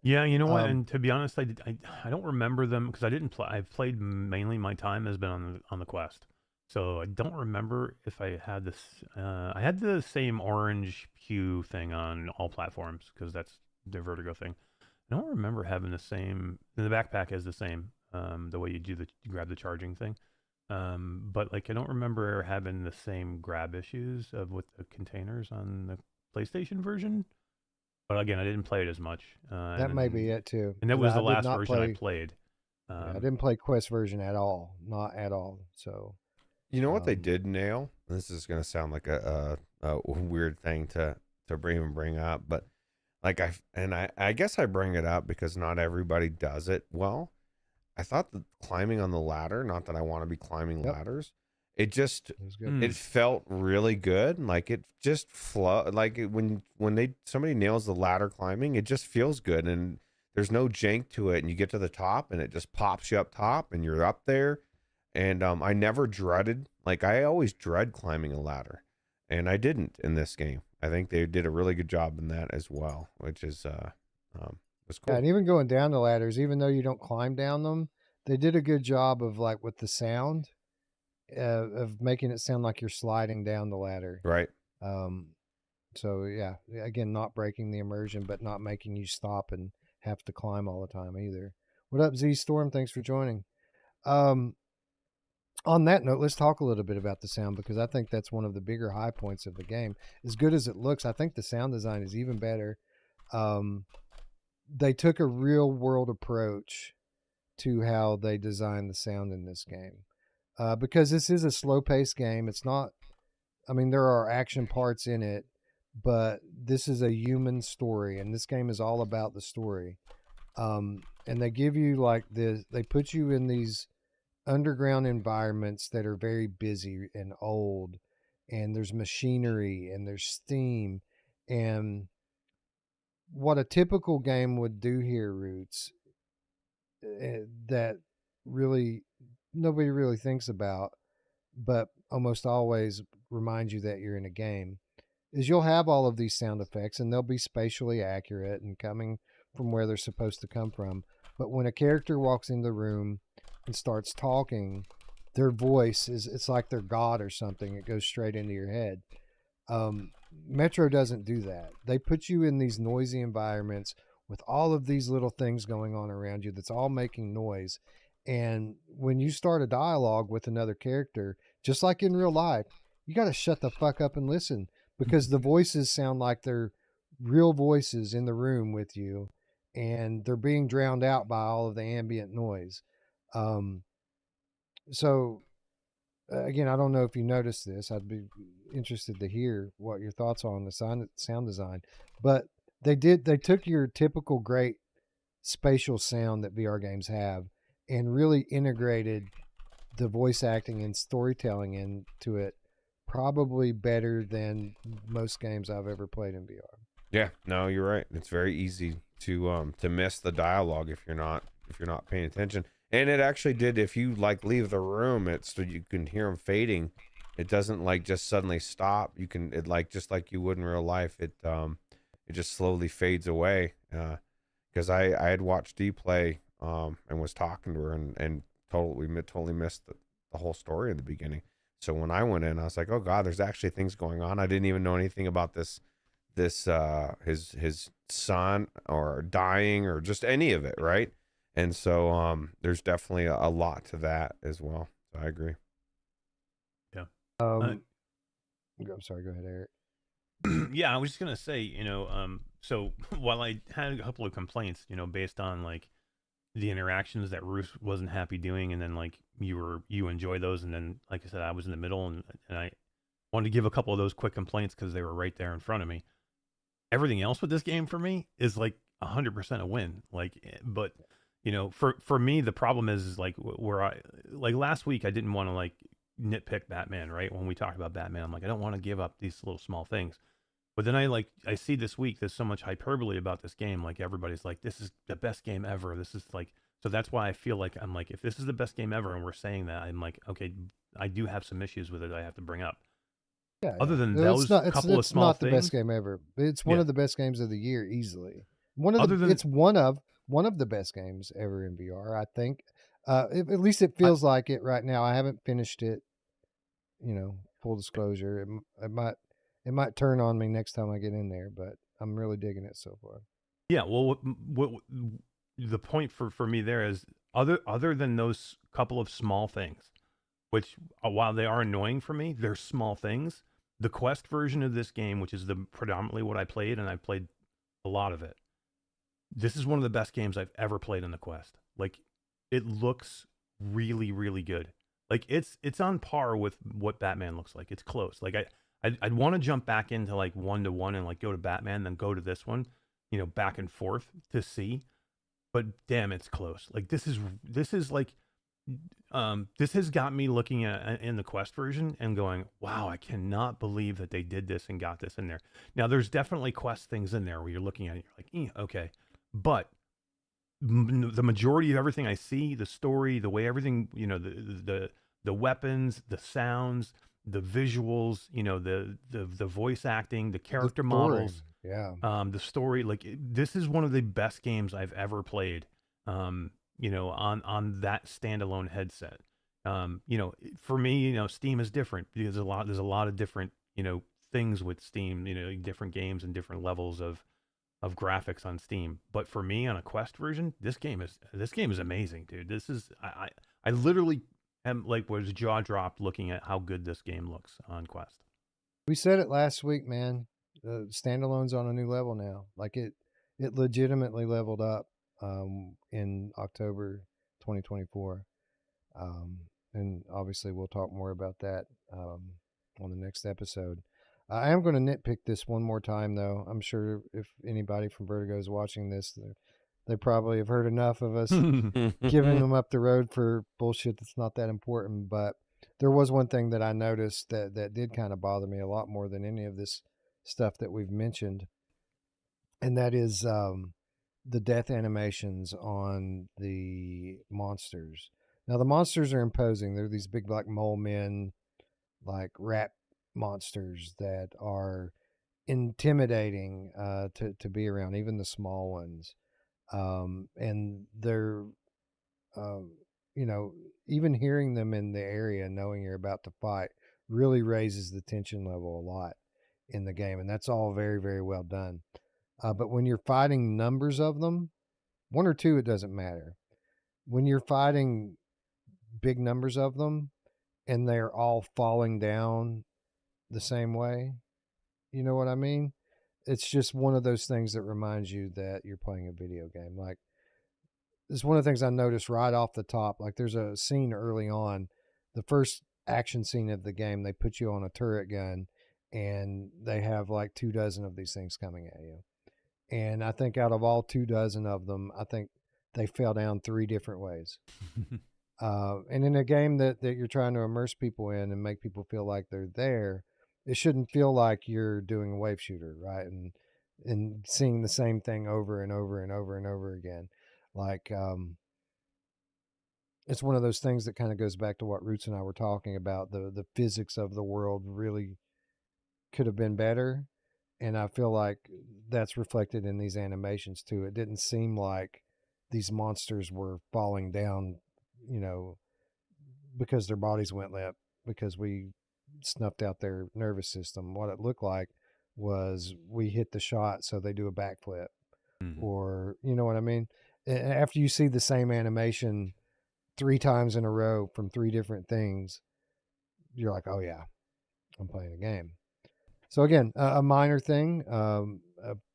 Yeah, you know what? And to be honest, I don't remember them because I didn't play. I've played mainly my time has been on the Quest, so I don't remember if I had this. I had the same orange hue thing on all platforms because that's the Vertigo thing. I don't remember having the same. The backpack is the same. The way you grab the charging thing. But like I don't remember having the same grab issues with the containers on the PlayStation version. But again, I didn't play it as much. That may be it too. And that was the last version I played. I didn't play Quest version at all, not at all. So, you know what they did nail? This is going to sound like a weird thing to bring up, but like I guess I bring it up because not everybody does it well. I thought the climbing on the ladder, not that I want to be climbing ladders, it just it felt really good. Like it just flow. Like when somebody nails the ladder climbing, it just feels good, and there's no jank to it. And you get to the top, and it just pops you up top, and you're up there. And I never dreaded. Like I always dread climbing a ladder, and I didn't in this game. I think they did a really good job in that as well, which is was cool. Yeah, and even going down the ladders, even though you don't climb down them, they did a good job of like with the sound of making it sound like you're sliding down the ladder. Right. So yeah, again, not breaking the immersion, but not making you stop and have to climb all the time either. What up, Z Storm? Thanks for joining. On that note, let's talk a little bit about the sound because I think that's one of the bigger high points of the game. As good as it looks, I think the sound design is even better. They took a real world approach to how they designed the sound in this game. Because this is a slow paced game. It's not, I mean, there are action parts in it, but this is a human story, and this game is all about the story. And they give you like this, they put you in these underground environments that are very busy and old, and there's machinery and there's steam. And what a typical game would do here, Ruuts, that nobody really thinks about, but almost always reminds you that you're in a game, is you'll have all of these sound effects and they'll be spatially accurate and coming from where they're supposed to come from. But when a character walks in the room and starts talking, their voice it's like they're God or something. It goes straight into your head. Metro doesn't do that. They put you in these noisy environments with all of these little things going on around you that's all making noise. And when you start a dialogue with another character, just like in real life, you got to shut the fuck up and listen, because the voices sound like they're real voices in the room with you, and they're being drowned out by all of the ambient noise. So again, I don't know if you noticed this. I'd be interested to hear what your thoughts are on the sound design. But they took your typical great spatial sound that VR games have and really integrated the voice acting and storytelling into it, probably better than most games I've ever played in VR. Yeah, no, you're right. It's very easy to miss the dialogue if you're not paying attention. And it actually did, if you like leave the room, it's so you can hear them fading. It doesn't like just suddenly stop. You can, it like, just like you would in real life, it just slowly fades away. Because I had watched Dee play and was talking to her and totally missed the whole story in the beginning. So when I went in, I was like, oh God, there's actually things going on. I didn't even know anything about his son or dying or just any of it, right? And so there's definitely a lot to that as well. So I agree. Yeah. I'm sorry, go ahead, Eric. Yeah, I was just gonna say, so while I had a couple of complaints, based on like the interactions that Ruuts wasn't happy doing, and then like you enjoy those, and then like I said, I was in the middle, and I wanted to give a couple of those quick complaints because they were right there in front of me. Everything else with this game for me is like 100% a win. Like, but for me, the problem is like where I like last week, I didn't want to like nitpick Batman, right? When we talked about Batman, I'm like, I don't want to give up these little small things. But then I see this week, there's so much hyperbole about this game. Like everybody's like, this is the best game ever. This is like, so that's why I feel like I'm like, if this is the best game ever, and we're saying that, I'm like, okay, I do have some issues with it I have to bring up. Yeah, Other than No, those couple of it's small not things, the best game ever. It's one Yeah. of the best games of the year, easily. It's one of the best games ever in VR, I think. At least it feels like it right now. I haven't finished it. Full disclosure, it might turn on me next time I get in there, but I'm really digging it so far. Yeah, well, what the point for me there is other than those couple of small things, which while they are annoying for me, they're small things. The Quest version of this game, which is the predominantly what I played, and I played a lot of it. This is one of the best games I've ever played on the Quest. Like, it looks really, really good. Like it's on par with what Batman looks like. It's close. Like I'd want to jump back into like 1-to-1 and like go to Batman, then go to this one, back and forth to see. But damn, it's close. Like this is like this has got me looking at in the Quest version and going, wow, I cannot believe that they did this and got this in there. Now there's definitely Quest things in there where you're looking at it, you're like, okay, but the majority of everything I see, the story, the way everything, the weapons, the sounds, the visuals, the voice acting, the character models, the story, like this is one of the best games I've ever played. On that standalone headset. For me, Steam is different because there's a lot of different, things with Steam, different games and different levels of graphics on Steam. But for me on a Quest version, this game is amazing, dude. This is I literally am like was jaw dropped looking at how good this game looks on Quest. We said it last week, man. Standalone's on a new level now. Like it legitimately leveled up in October 2024. And obviously we'll talk more about that on the next episode. I am going to nitpick this one more time, though. I'm sure if anybody from Vertigo is watching this, they probably have heard enough of us giving them up the road for bullshit that's not that important. But there was one thing that I noticed that did kind of bother me a lot more than any of this stuff that we've mentioned. And that is the death animations on the monsters. Now the monsters are imposing. They're these big black mole men, like rat monsters that are intimidating to be around, even the small ones. And they're, um, you know, even hearing them in the area, knowing you're about to fight, really raises the tension level a lot in the game, and that's all very, very well done. But when you're fighting numbers of them, one or two, it doesn't matter. When you're fighting big numbers of them and they're all falling down the same way, you know what I mean? It's just one of those things that reminds you that you're playing a video game. Like, it's one of the things I noticed right off the top. Like, there's a scene early on, the first action scene of the game, they put you on a turret gun and they have like 24 of these things coming at you. And I think out of all 24 of them, I think they fell down 3 different ways. And in a game that you're trying to immerse people in and make people feel like they're there, it shouldn't feel like you're doing a wave shooter, right? And seeing the same thing over and over and over and over again. Like, it's one of those things that kind of goes back to what Ruuts and I were talking about. The physics of the world really could have been better. And I feel like that's reflected in these animations too. It didn't seem like these monsters were falling down, you know, because their bodies went limp, because we snuffed out their nervous system. What it looked like was we hit the shot, so they do a backflip. Or, you know what I mean? After you see the same animation 3 times in a row from 3 different things, you're like, oh yeah, I'm playing a game. So again, a minor thing,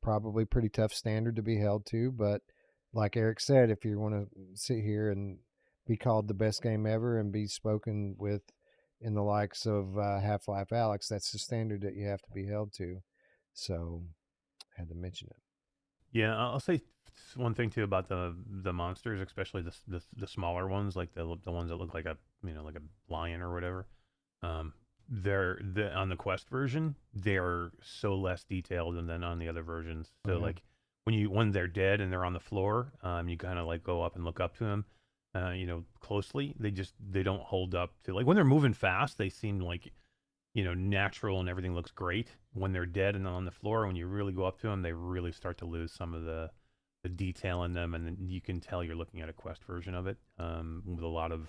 probably pretty tough standard to be held to, but like Eric said, if you want to sit here and be called the best game ever and be spoken with in the likes of Half-Life Alyx, that's the standard that you have to be held to. So I had to mention it. Yeah, I'll say one thing too about the monsters, especially the smaller ones, like the ones that look like a like a lion or whatever. They're on the Quest version, they're so less detailed than on the other versions. So like when they're dead and they're on the floor, you kind of like go up and look up to them, closely. They don't hold up to, like, when they're moving fast, they seem like, natural and everything looks great. When they're dead and on the floor, when you really go up to them, they really start to lose some of the detail in them, and then you can tell you're looking at a Quest version of it, with a lot of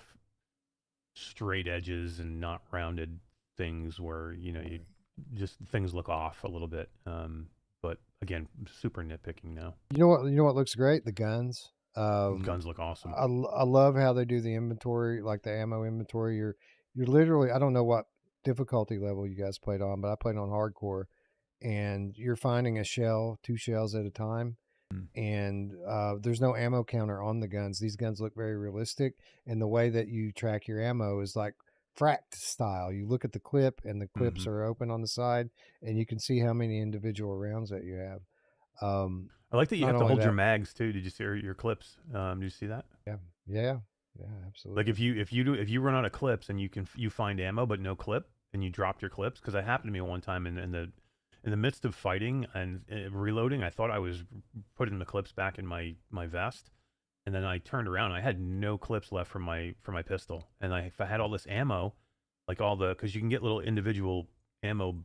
straight edges and not rounded things where you just things look off a little bit. But again, super nitpicking now. You know what looks great? The guns. Guns look awesome. I love how they do the inventory, like the ammo inventory. You're literally, I don't know what difficulty level you guys played on, but I played on hardcore, and you're finding a shell, 2 shells at a time. And there's no ammo counter on the guns. These guns look very realistic, and the way that you track your ammo is like fract style. You look at the clip, and the clips are open on the side, and you can see how many individual rounds that you have. I like that you have to hold your mags too. Did you see your clips? Did you see that? Yeah, absolutely. Like if you run out of clips and you find ammo but no clip, and you dropped your clips, because that happened to me one time in the midst of fighting and reloading. I thought I was putting the clips back in my vest, and then I turned around and I had no clips left from my pistol. And if I had all this ammo, like because you can get little individual ammo,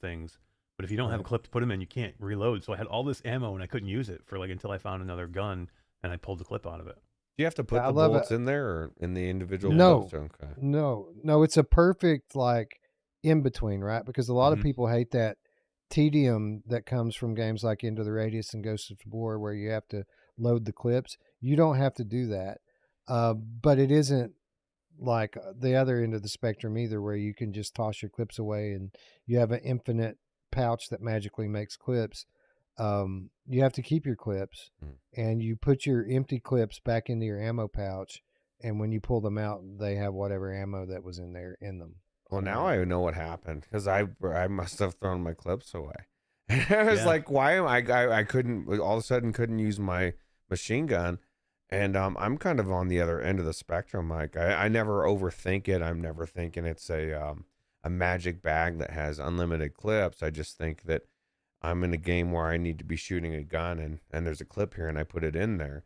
things. But if you don't have a clip to put them in, you can't reload. So I had all this ammo and I couldn't use it for until I found another gun, and I pulled the clip out of it. Do you have to put the bullets in there or in the individual? No, bullets? Okay. no. It's a perfect in between, right? Because a lot of people hate that tedium that comes from games like Into the Radius and Ghosts of War, where you have to load the clips. You don't have to do that, but it isn't like the other end of the spectrum either, where you can just toss your clips away and you have an infinite pouch that magically makes clips. You have to keep your clips, and you put your empty clips back into your ammo pouch, and when you pull them out, they have whatever ammo that was in them. Well, now I know what happened, because I must have thrown my clips away. I was like, why am I couldn't, all of a sudden couldn't use my machine gun. And I'm kind of on the other end of the spectrum. Like, I never overthink it. I'm never thinking it's a magic bag that has unlimited clips. I just think that I'm in a game where I need to be shooting a gun, and there's a clip here, and I put it in there.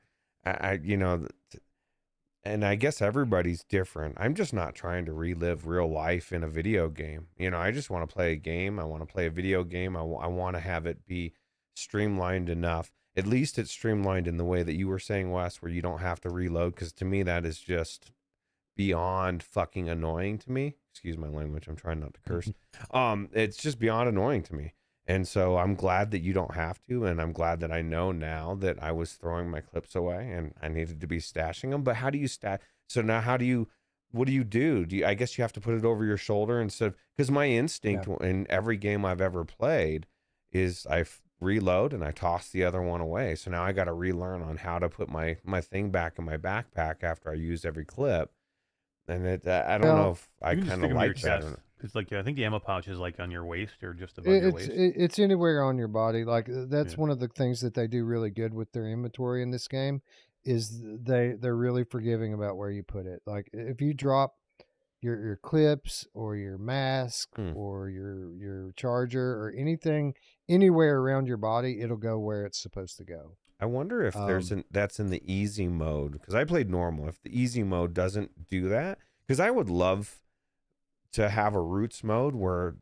and I guess everybody's different. I'm just not trying to relive real life in a video game. You know, I just want to play a game. I want to play a video game. I want to have it be streamlined enough. At least it's streamlined in the way that you were saying, Wes, where you don't have to reload. Because to me, that is just beyond fucking annoying to me. Excuse my language. I'm trying not to curse. It's just beyond annoying to me. And so I'm glad that you don't have to, and I'm glad that I know now that I was throwing my clips away and I needed to be stashing them. But how do you stash? So now what do you do? I guess you have to put it over your shoulder instead of, because my instinct in every game I've ever played is reload and I toss the other one away. So now I got to relearn on how to put my thing back in my backpack after I use every clip. And I don't know if I kind of like that. Because like I think the ammo pouch is like on your waist or just above your waist. It's anywhere on your body. Like that's one of the things that they do really good with their inventory in this game, is they're really forgiving about where you put it. Like if you drop your clips or your mask or your charger or anything anywhere around your body, it'll go where it's supposed to go. I wonder if that's in the easy mode, because I played normal. If the easy mode doesn't do that, because I would love to have a Ruuts mode where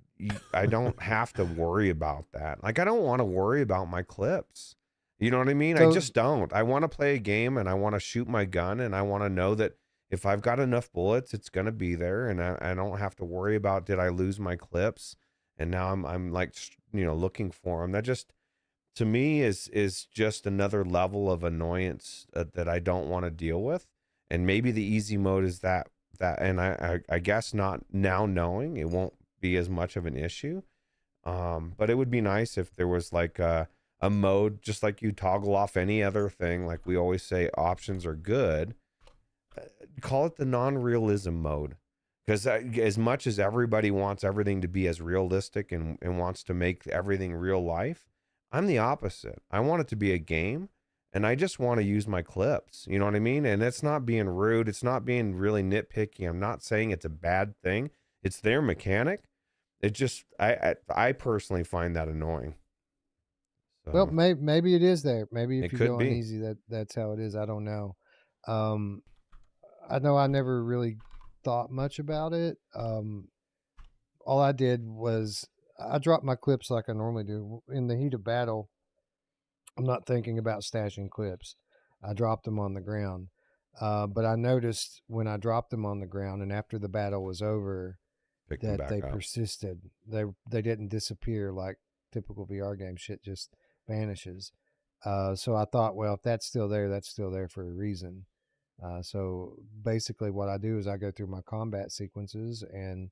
I don't have to worry about that. Like I don't want to worry about my clips. You know what I mean? So, I just don't. I want to play a game and I want to shoot my gun and I want to know that if I've got enough bullets, it's going to be there, and I don't have to worry about, did I lose my clips? And now I'm like, you know, looking for them. That just, to me, is just another level of annoyance that I don't want to deal with. And maybe the easy mode is that, and I guess not now knowing it won't be as much of an issue. But it would be nice if there was like a mode, just like you toggle off any other thing. Like we always say, options are good. Call it the non-realism mode. Because as much as everybody wants everything to be as realistic and wants to make everything real life, I'm the opposite. I want it to be a game, and I just want to use my clips. You know what I mean? And it's not being rude. It's not being really nitpicky. I'm not saying it's a bad thing. It's their mechanic. It just, I personally find that annoying. So, well, maybe it is there. Maybe if you go on easy, that's how it is. I don't know. I know I never really thought much about it. All I did was I dropped my clips like I normally do. In the heat of battle, I'm not thinking about stashing clips. I dropped them on the ground. But I noticed when I dropped them on the ground and after the battle was over, that they persisted. They didn't disappear like typical VR game shit just vanishes. So I thought, well, if that's still there for a reason. So basically what I do is I go through my combat sequences, and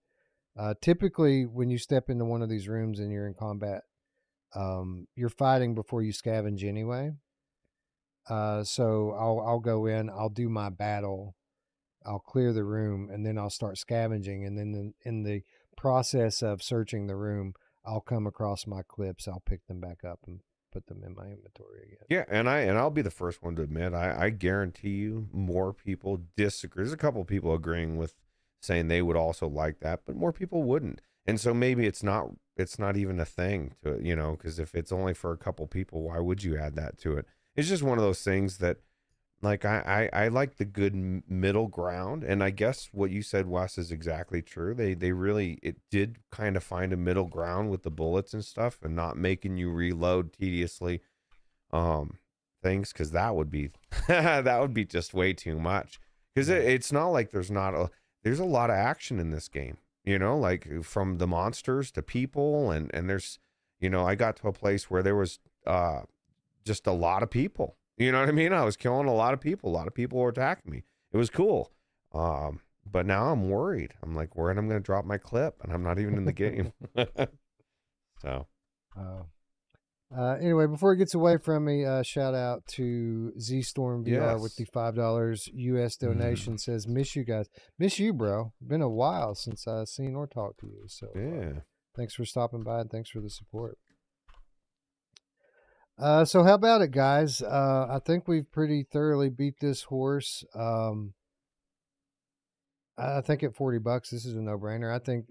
typically when you step into one of these rooms and you're in combat, you're fighting before you scavenge anyway. So I'll go in, I'll do my battle, I'll clear the room, and then I'll start scavenging. And then in the process of searching the room, I'll come across my clips, I'll pick them back up and put them in my inventory again. Yeah, and I'll be the first one to admit, I guarantee you more people disagree. There's a couple of people agreeing with saying they would also like that, but more people wouldn't. And so maybe it's not even a thing to it, you know, because if it's only for a couple people, why would you add that to it? It's just one of those things that, like, I like the good middle ground, and I guess what you said, Wes, is exactly true. They really, it did kind of find a middle ground with the bullets and stuff, and not making you reload tediously things, because that would be that would be just way too much. Because it's not like there's a lot of action in this game, you know, like from the monsters to people, and there's, you know, I got to a place where there was just a lot of people. You know what I mean? I was killing a lot of people. A lot of people were attacking me. It was cool. But now I'm worried. I'm like, where am I going to drop my clip? And I'm not even in the game. So. Anyway, before it gets away from me, shout out to Z-Storm VR with the $5 US donation. Says, miss you guys. Miss you, bro. Been a while since I've seen or talked to you. So thanks for stopping by and thanks for the support. So how about it, guys? I think we've pretty thoroughly beat this horse. I think at $40, this is a no-brainer. I think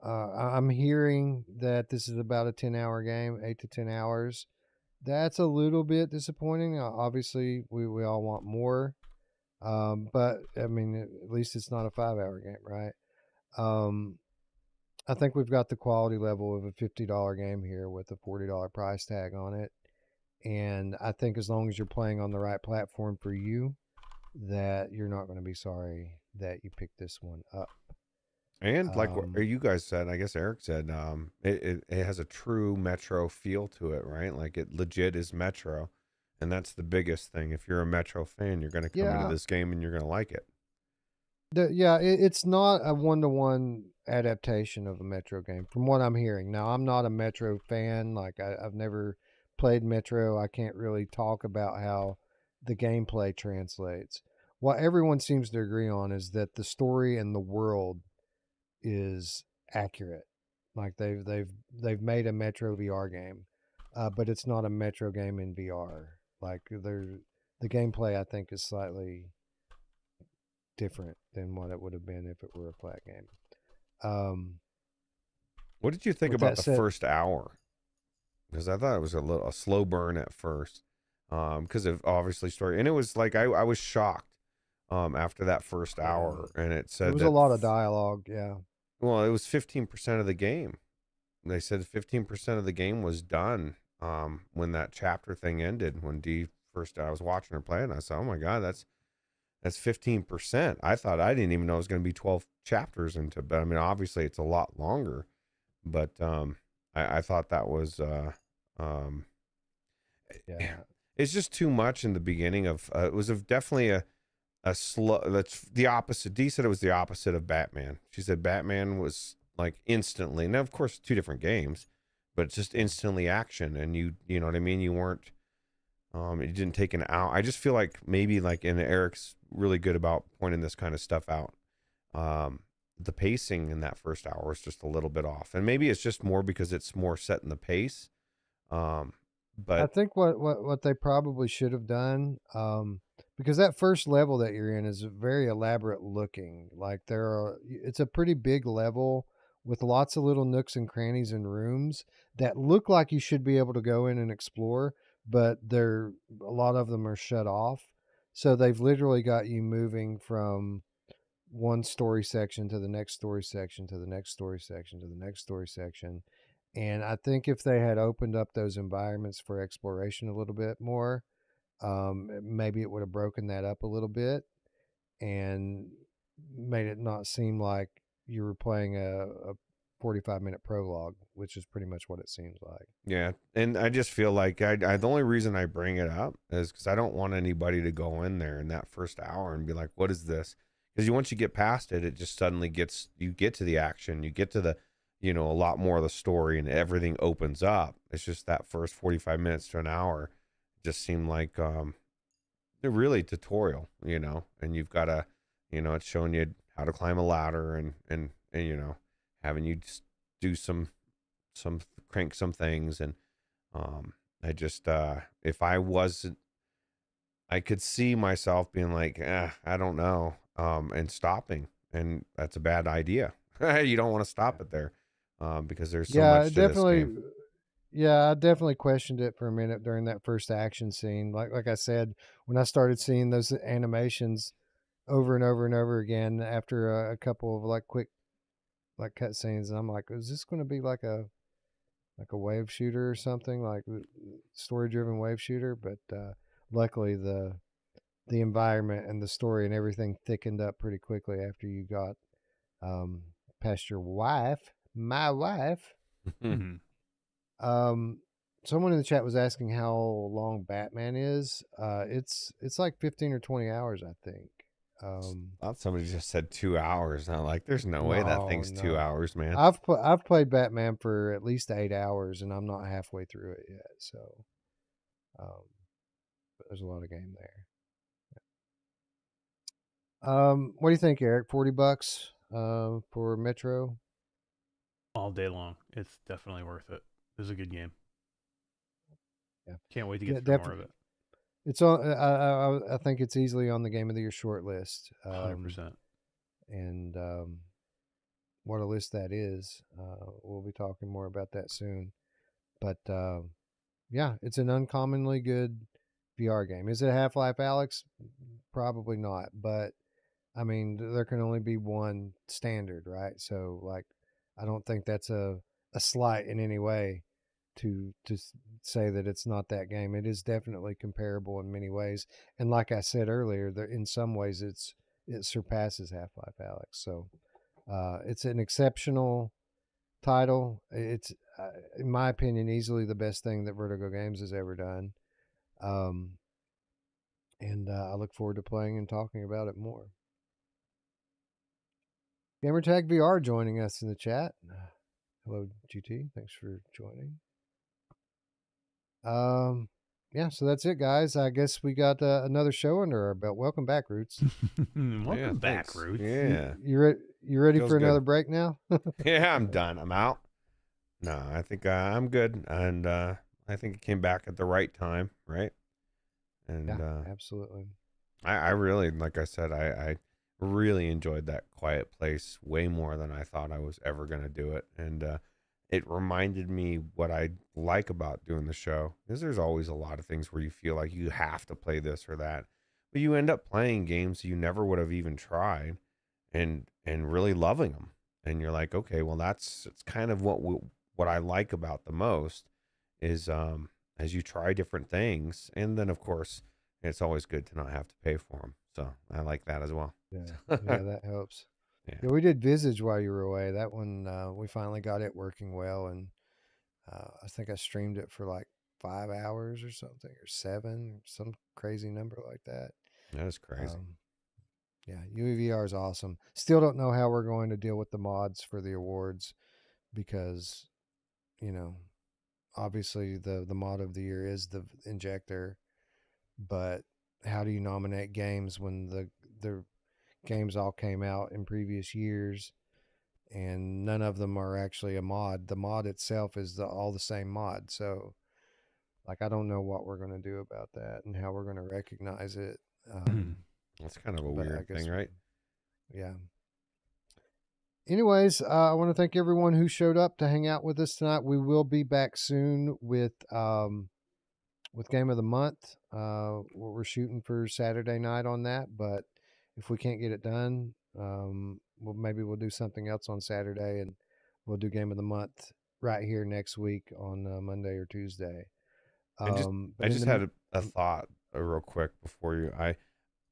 I'm hearing that this is about a 10-hour game, 8 to 10 hours. That's a little bit disappointing. Obviously, we all want more. But I mean, at least it's not a 5-hour game, right? I think we've got the quality level of a $50 game here with a $40 price tag on it. And I think as long as you're playing on the right platform for you, that you're not going to be sorry that you picked this one up. And like what you guys said, I guess Eric said, it has a true Metro feel to it, right? Like it legit is Metro. And that's the biggest thing. If you're a Metro fan, you're going to come into this game and you're going to like it. It's not a one-to-one adaptation of a Metro game, from what I'm hearing. Now, I'm not a Metro fan. Like, I've never played Metro. I can't really talk about how the gameplay translates. What everyone seems to agree on is that the story and the world is accurate. Like they've made a Metro VR game, but it's not a Metro game in VR. Like the gameplay, I think, is slightly different than what it would have been if it were a flat game. What did you think about the first hour? Because I thought it was a slow burn at first, because of obviously story, and it was like I was shocked after that first hour, and it said there was a lot of dialogue. Yeah. Well, it was 15% of the game. They said 15% of the game was done when that chapter thing ended. When Dee first, I was watching her play, and I said, "Oh my God, that's 15%." I didn't even know it was going to be 12 chapters into, but I mean, obviously it's a lot longer, but I thought that was, it's just too much in the beginning of, it was definitely a slow, that's the opposite. Dee said it was the opposite of Batman. She said Batman was like instantly, now of course 2 different games, but just instantly action. And you know what I mean? You weren't, it didn't take an hour. I just feel like maybe like, and Eric's really good about pointing this kind of stuff out. The pacing in that first hour is just a little bit off, and maybe it's just more because it's more set in the pace. But I think what they probably should have done, because that first level that you're in is very elaborate looking. Like it's a pretty big level with lots of little nooks and crannies and rooms that look like you should be able to go in and explore, but a lot of them are shut off. So they've literally got you moving from one story section to the next story section to the next story section to the next story section. And I think if they had opened up those environments for exploration a little bit more, maybe it would have broken that up a little bit and made it not seem like you were playing a 45-minute prologue, which is pretty much what it seems like. Yeah, and I just feel like the only reason I bring it up is because I don't want anybody to go in there in that first hour and be like, "What is this?" Because once you get past it, it just suddenly you get to the action, you get to the, a lot more of the story, and everything opens up. It's just that first 45 minutes to an hour just seemed like they're really tutorial, and you've got to, it's showing you how to climb a ladder and having you just do some crank some things. And I just if I wasn't, I could see myself being like, I don't know, and stopping, and that's a bad idea. You don't want to stop it there, because there's so much to this game. Yeah, I definitely questioned it for a minute during that first action scene. Like I said, when I started seeing those animations over and over and over again after a couple of like quick like cut scenes, and I'm like, is this going to be like a wave shooter or something, like story driven wave shooter? But luckily the environment and the story and everything thickened up pretty quickly after you got past my wife. Someone in the chat was asking how long Batman is. It's like 15 or 20 hours, I think. I thought somebody just said 2 hours. And I'm like, there's no way that thing's 2 hours, man. I've played Batman for at least 8 hours, and I'm not halfway through it yet. So, but there's a lot of game there. What do you think, Eric? $40 for Metro? All day long. It's definitely worth it. This is a good game. Yeah, can't wait to get through more of it. It's on. I think it's easily on the Game of the Year short list. 100%. And what a list that is. We'll be talking more about that soon. But yeah, it's an uncommonly good VR game. Is it Half-Life Alex? Probably not, but I mean, there can only be one standard, right? So, like, I don't think that's a slight in any way to say that it's not that game. It is definitely comparable in many ways, and like I said earlier, there in some ways it surpasses Half-Life Alex. So, it's an exceptional title. It's, in my opinion, easily the best thing that Vertigo Games has ever done. And I look forward to playing and talking about it more. Gamertag VR joining us in the chat. Hello, GT. Thanks for joining. Yeah, so that's it, guys. I guess we got another show under our belt. Welcome back, Roots. Welcome back, thanks. Ruuts. Yeah. You ready Feels for another good. break now? Yeah, I'm done. I'm out. No, I think I'm good. And I think it came back at the right time, right? And Yeah, absolutely. I really, like I said, I really enjoyed that quiet place way more than I thought I was ever going to do it. And it reminded me what I like about doing the show, because there's always a lot of things where you feel like you have to play this or that, but you end up playing games you never would have even tried and really loving them. And you're like, okay, well, it's kind of what I like about the most is as you try different things, and then of course it's always good to not have to pay for them. So I like that as well. Yeah, yeah, that helps. Yeah. Yeah, we did Visage while you were away. That one, we finally got it working well, and I think I streamed it for like 5 hours or something, or 7, some crazy number like that. That is crazy. Yeah, UEVR is awesome. Still don't know how we're going to deal with the mods for the awards because, you know, obviously the mod of the year is the Injector, but how do you nominate games when the games all came out in previous years and none of them are actually a mod? The mod itself is all the same mod. So, like, I don't know what we're going to do about that and how we're going to recognize it. That's kind of a but I weird guess thing, right? Yeah. Anyways, I want to thank everyone who showed up to hang out with us tonight. We will be back soon with Game of the Month. We're shooting for Saturday night on that, but if we can't get it done, maybe we'll do something else on Saturday, and we'll do Game of the Month right here next week on Monday or Tuesday. And But I in just the had a thought real quick before you.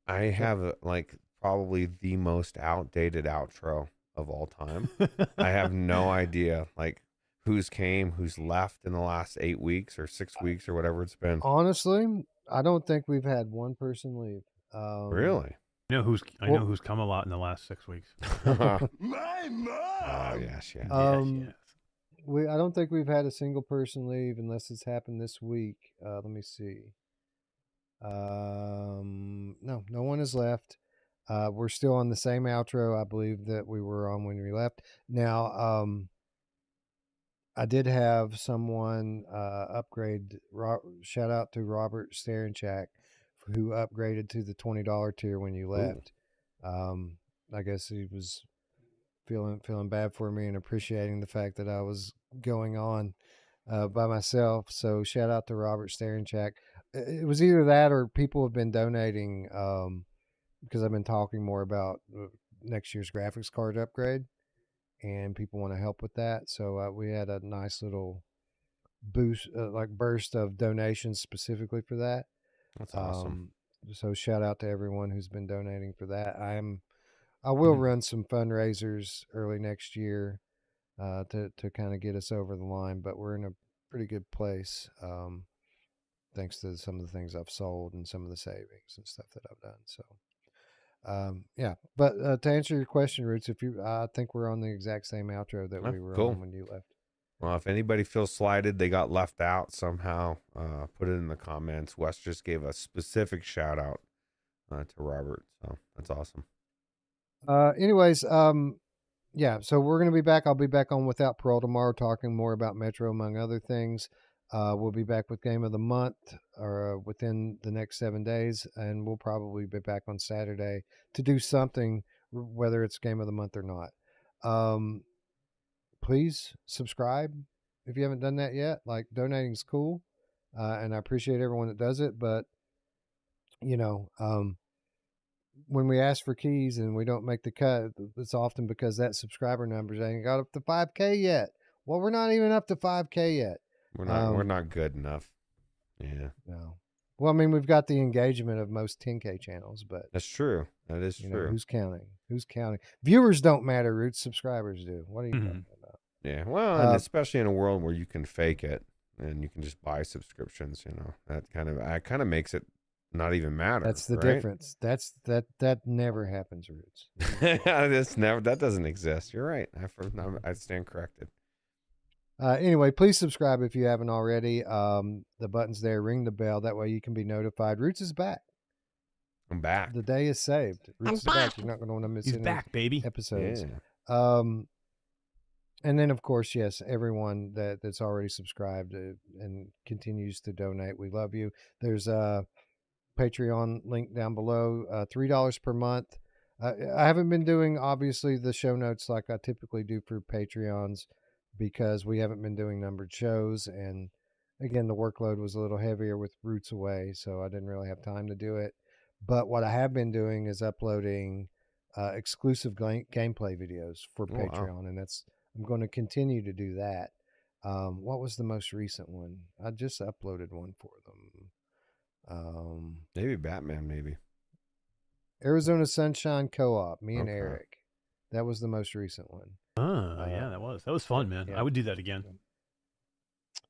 I have like probably the most outdated outro of all time. I have no idea like who's came, who's left in the last 8 weeks or 6 weeks or whatever it's been. honestly, I don't think we've had one person leave. Really? I know who's come a lot in the last 6 weeks. Oh My mom! yes, yeah. Yes. I don't think we've had a single person leave unless it's happened this week. Let me see. No one has left. We're still on the same outro, I believe, that we were on when we left. Now, I did have someone upgrade. Shout out to Robert Starenchak, who upgraded to the $20 tier when you left. I guess he was feeling bad for me and appreciating the fact that I was going on by myself. So shout out to Robert Starenchak. It was either that or people have been donating because I've been talking more about next year's graphics card upgrade, and people want to help with that. So we had a nice little burst of donations specifically for that. That's awesome. So shout out to everyone who's been donating for that. I will run some fundraisers early next year to kind of get us over the line, but we're in a pretty good place thanks to some of the things I've sold and some of the savings and stuff that I've done. So, yeah. But to answer your question, Roots, I think we're on the exact same outro that we were cool. on when you left. Well, if anybody feels slighted, they got left out somehow, put it in the comments. Wes just gave a specific shout out to Robert, so that's awesome. Anyways, yeah, so we're going to be back. I'll be back on Without Parole tomorrow talking more about Metro, among other things. We'll be back with Game of the Month or within the next 7 days, and we'll probably be back on Saturday to do something, whether it's Game of the Month or not. Please subscribe if you haven't done that yet. Like, donating is cool, and I appreciate everyone that does it, but you know, when we ask for keys and we don't make the cut, it's often because that subscriber numbers ain't got up to 5K yet. Well, we're not even up to 5K yet. We're not good enough. Yeah. No. Well, I mean, we've got the engagement of most 10K channels, but That's true. That is you true. know, who's counting? Who's counting? Viewers don't matter, Roots. Subscribers do. What are you talking about? Yeah. Well, and especially in a world where you can fake it and you can just buy subscriptions, you know, that kind of makes it not even matter. That's the right? difference. That never happens, Roots. That doesn't exist. You're right. I stand corrected. Anyway, please subscribe if you haven't already. The button's there. Ring the bell. That way you can be notified. Roots is back. I'm back. The day is saved. Roots is back. You're not going to want to miss He's any back, baby. episodes. Yeah. And then, of course, yes, everyone that's already subscribed and continues to donate, we love you. There's a Patreon link down below, $3 per month. I haven't been doing, obviously, the show notes like I typically do for Patreons because we haven't been doing numbered shows. And, again, the workload was a little heavier with Roots away, so I didn't really have time to do it. But what I have been doing is uploading exclusive gameplay videos for Patreon, wow. and I'm going to continue to do that. What was the most recent one? I just uploaded one for them. Maybe Batman, maybe. Arizona Sunshine Co-op, me and Okay. Eric. That was the most recent one. Yeah, that was fun, man. yeah. I would do that again.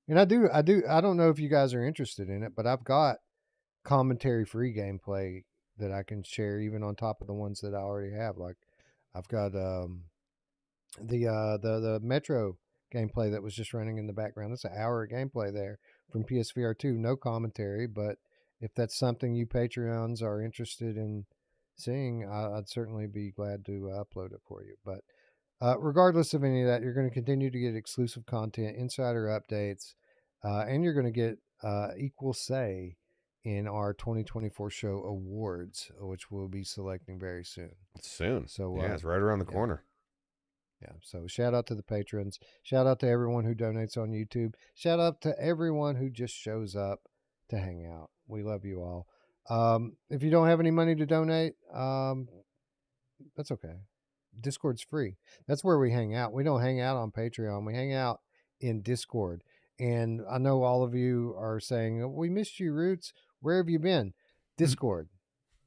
And I don't know if you guys are interested in it, but I've got commentary free gameplay that I can share even on top of the ones that I already have. Like I've got the Metro gameplay that was just running in the background. That's an hour of gameplay there from PSVR 2. No commentary, but if that's something you Patreons are interested in seeing, I'd certainly be glad to upload it for you. But regardless of any of that, you're going to continue to get exclusive content, insider updates, and you're going to get equal say in our 2024 show awards, which we'll be selecting very soon. Soon. So yeah, it's right around the corner. Yeah. So shout out to the patrons. Shout out to everyone who donates on YouTube. Shout out to everyone who just shows up to hang out. We love you all. If you don't have any money to donate, that's okay. Discord's free. That's where we hang out. We don't hang out on Patreon. We hang out in Discord. And I know all of you are saying, we missed you, Roots. Where have you been? Discord.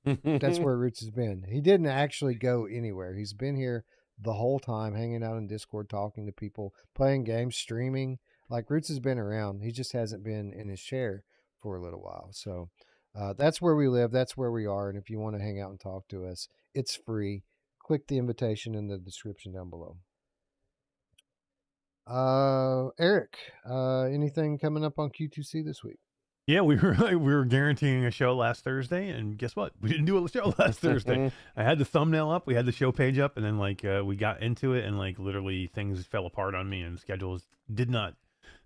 That's where Roots has been. He didn't actually go anywhere. He's been here the whole time, hanging out in Discord, talking to people, playing games, streaming. Like, Roots has been around. He just hasn't been in his chair for a little while. So that's where we live. That's where we are. And if you want to hang out and talk to us, it's free. Click the invitation in the description down below. Eric, anything coming up on Q2C this week? Yeah, we were guaranteeing a show last Thursday, and guess what? We didn't do a show last Thursday. I had the thumbnail up, we had the show page up, and then we got into it, and literally things fell apart on me, and schedules did not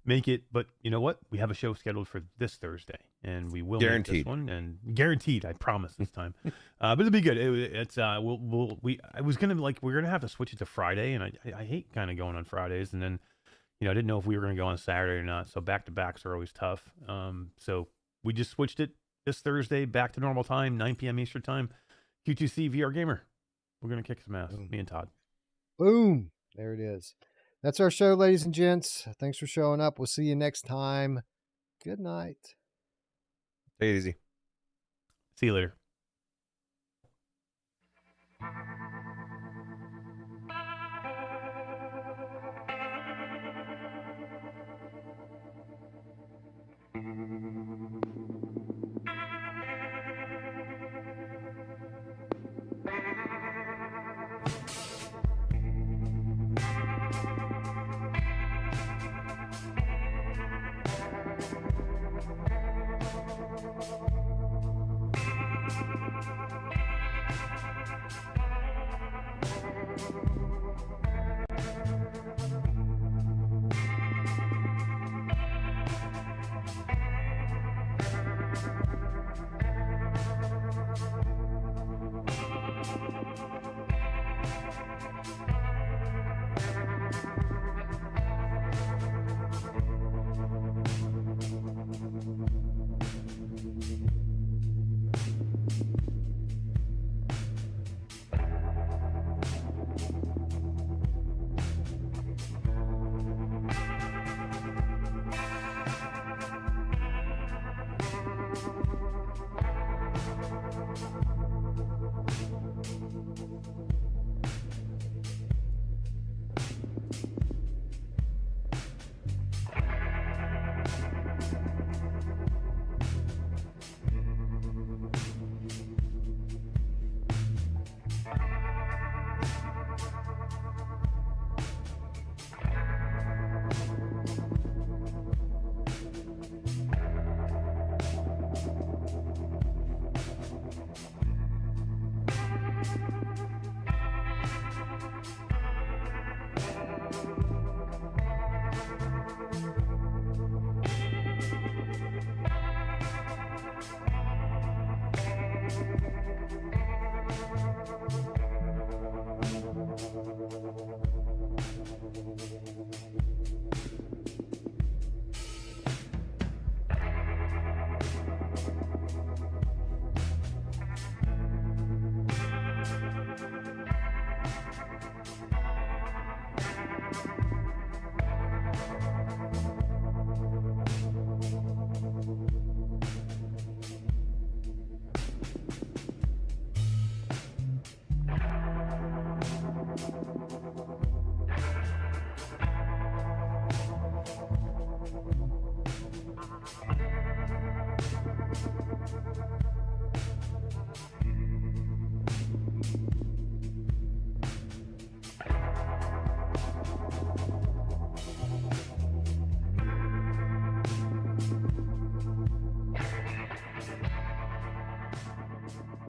make it. But you know what? We have a show scheduled for this Thursday, and we will make this one, and guaranteed. I promise this time. But it'll be good. We're gonna have to switch it to Friday, and I hate kind of going on Fridays, and then. I didn't know if we were going to go on Saturday or not, so back-to-backs are always tough. So we just switched it this Thursday back to normal time, 9 p.m. Eastern time. Q2C VR Gamer. We're going to kick some ass, me and Todd. Boom. There it is. That's our show, ladies and gents. Thanks for showing up. We'll see you next time. Good night. Take it easy. See you later.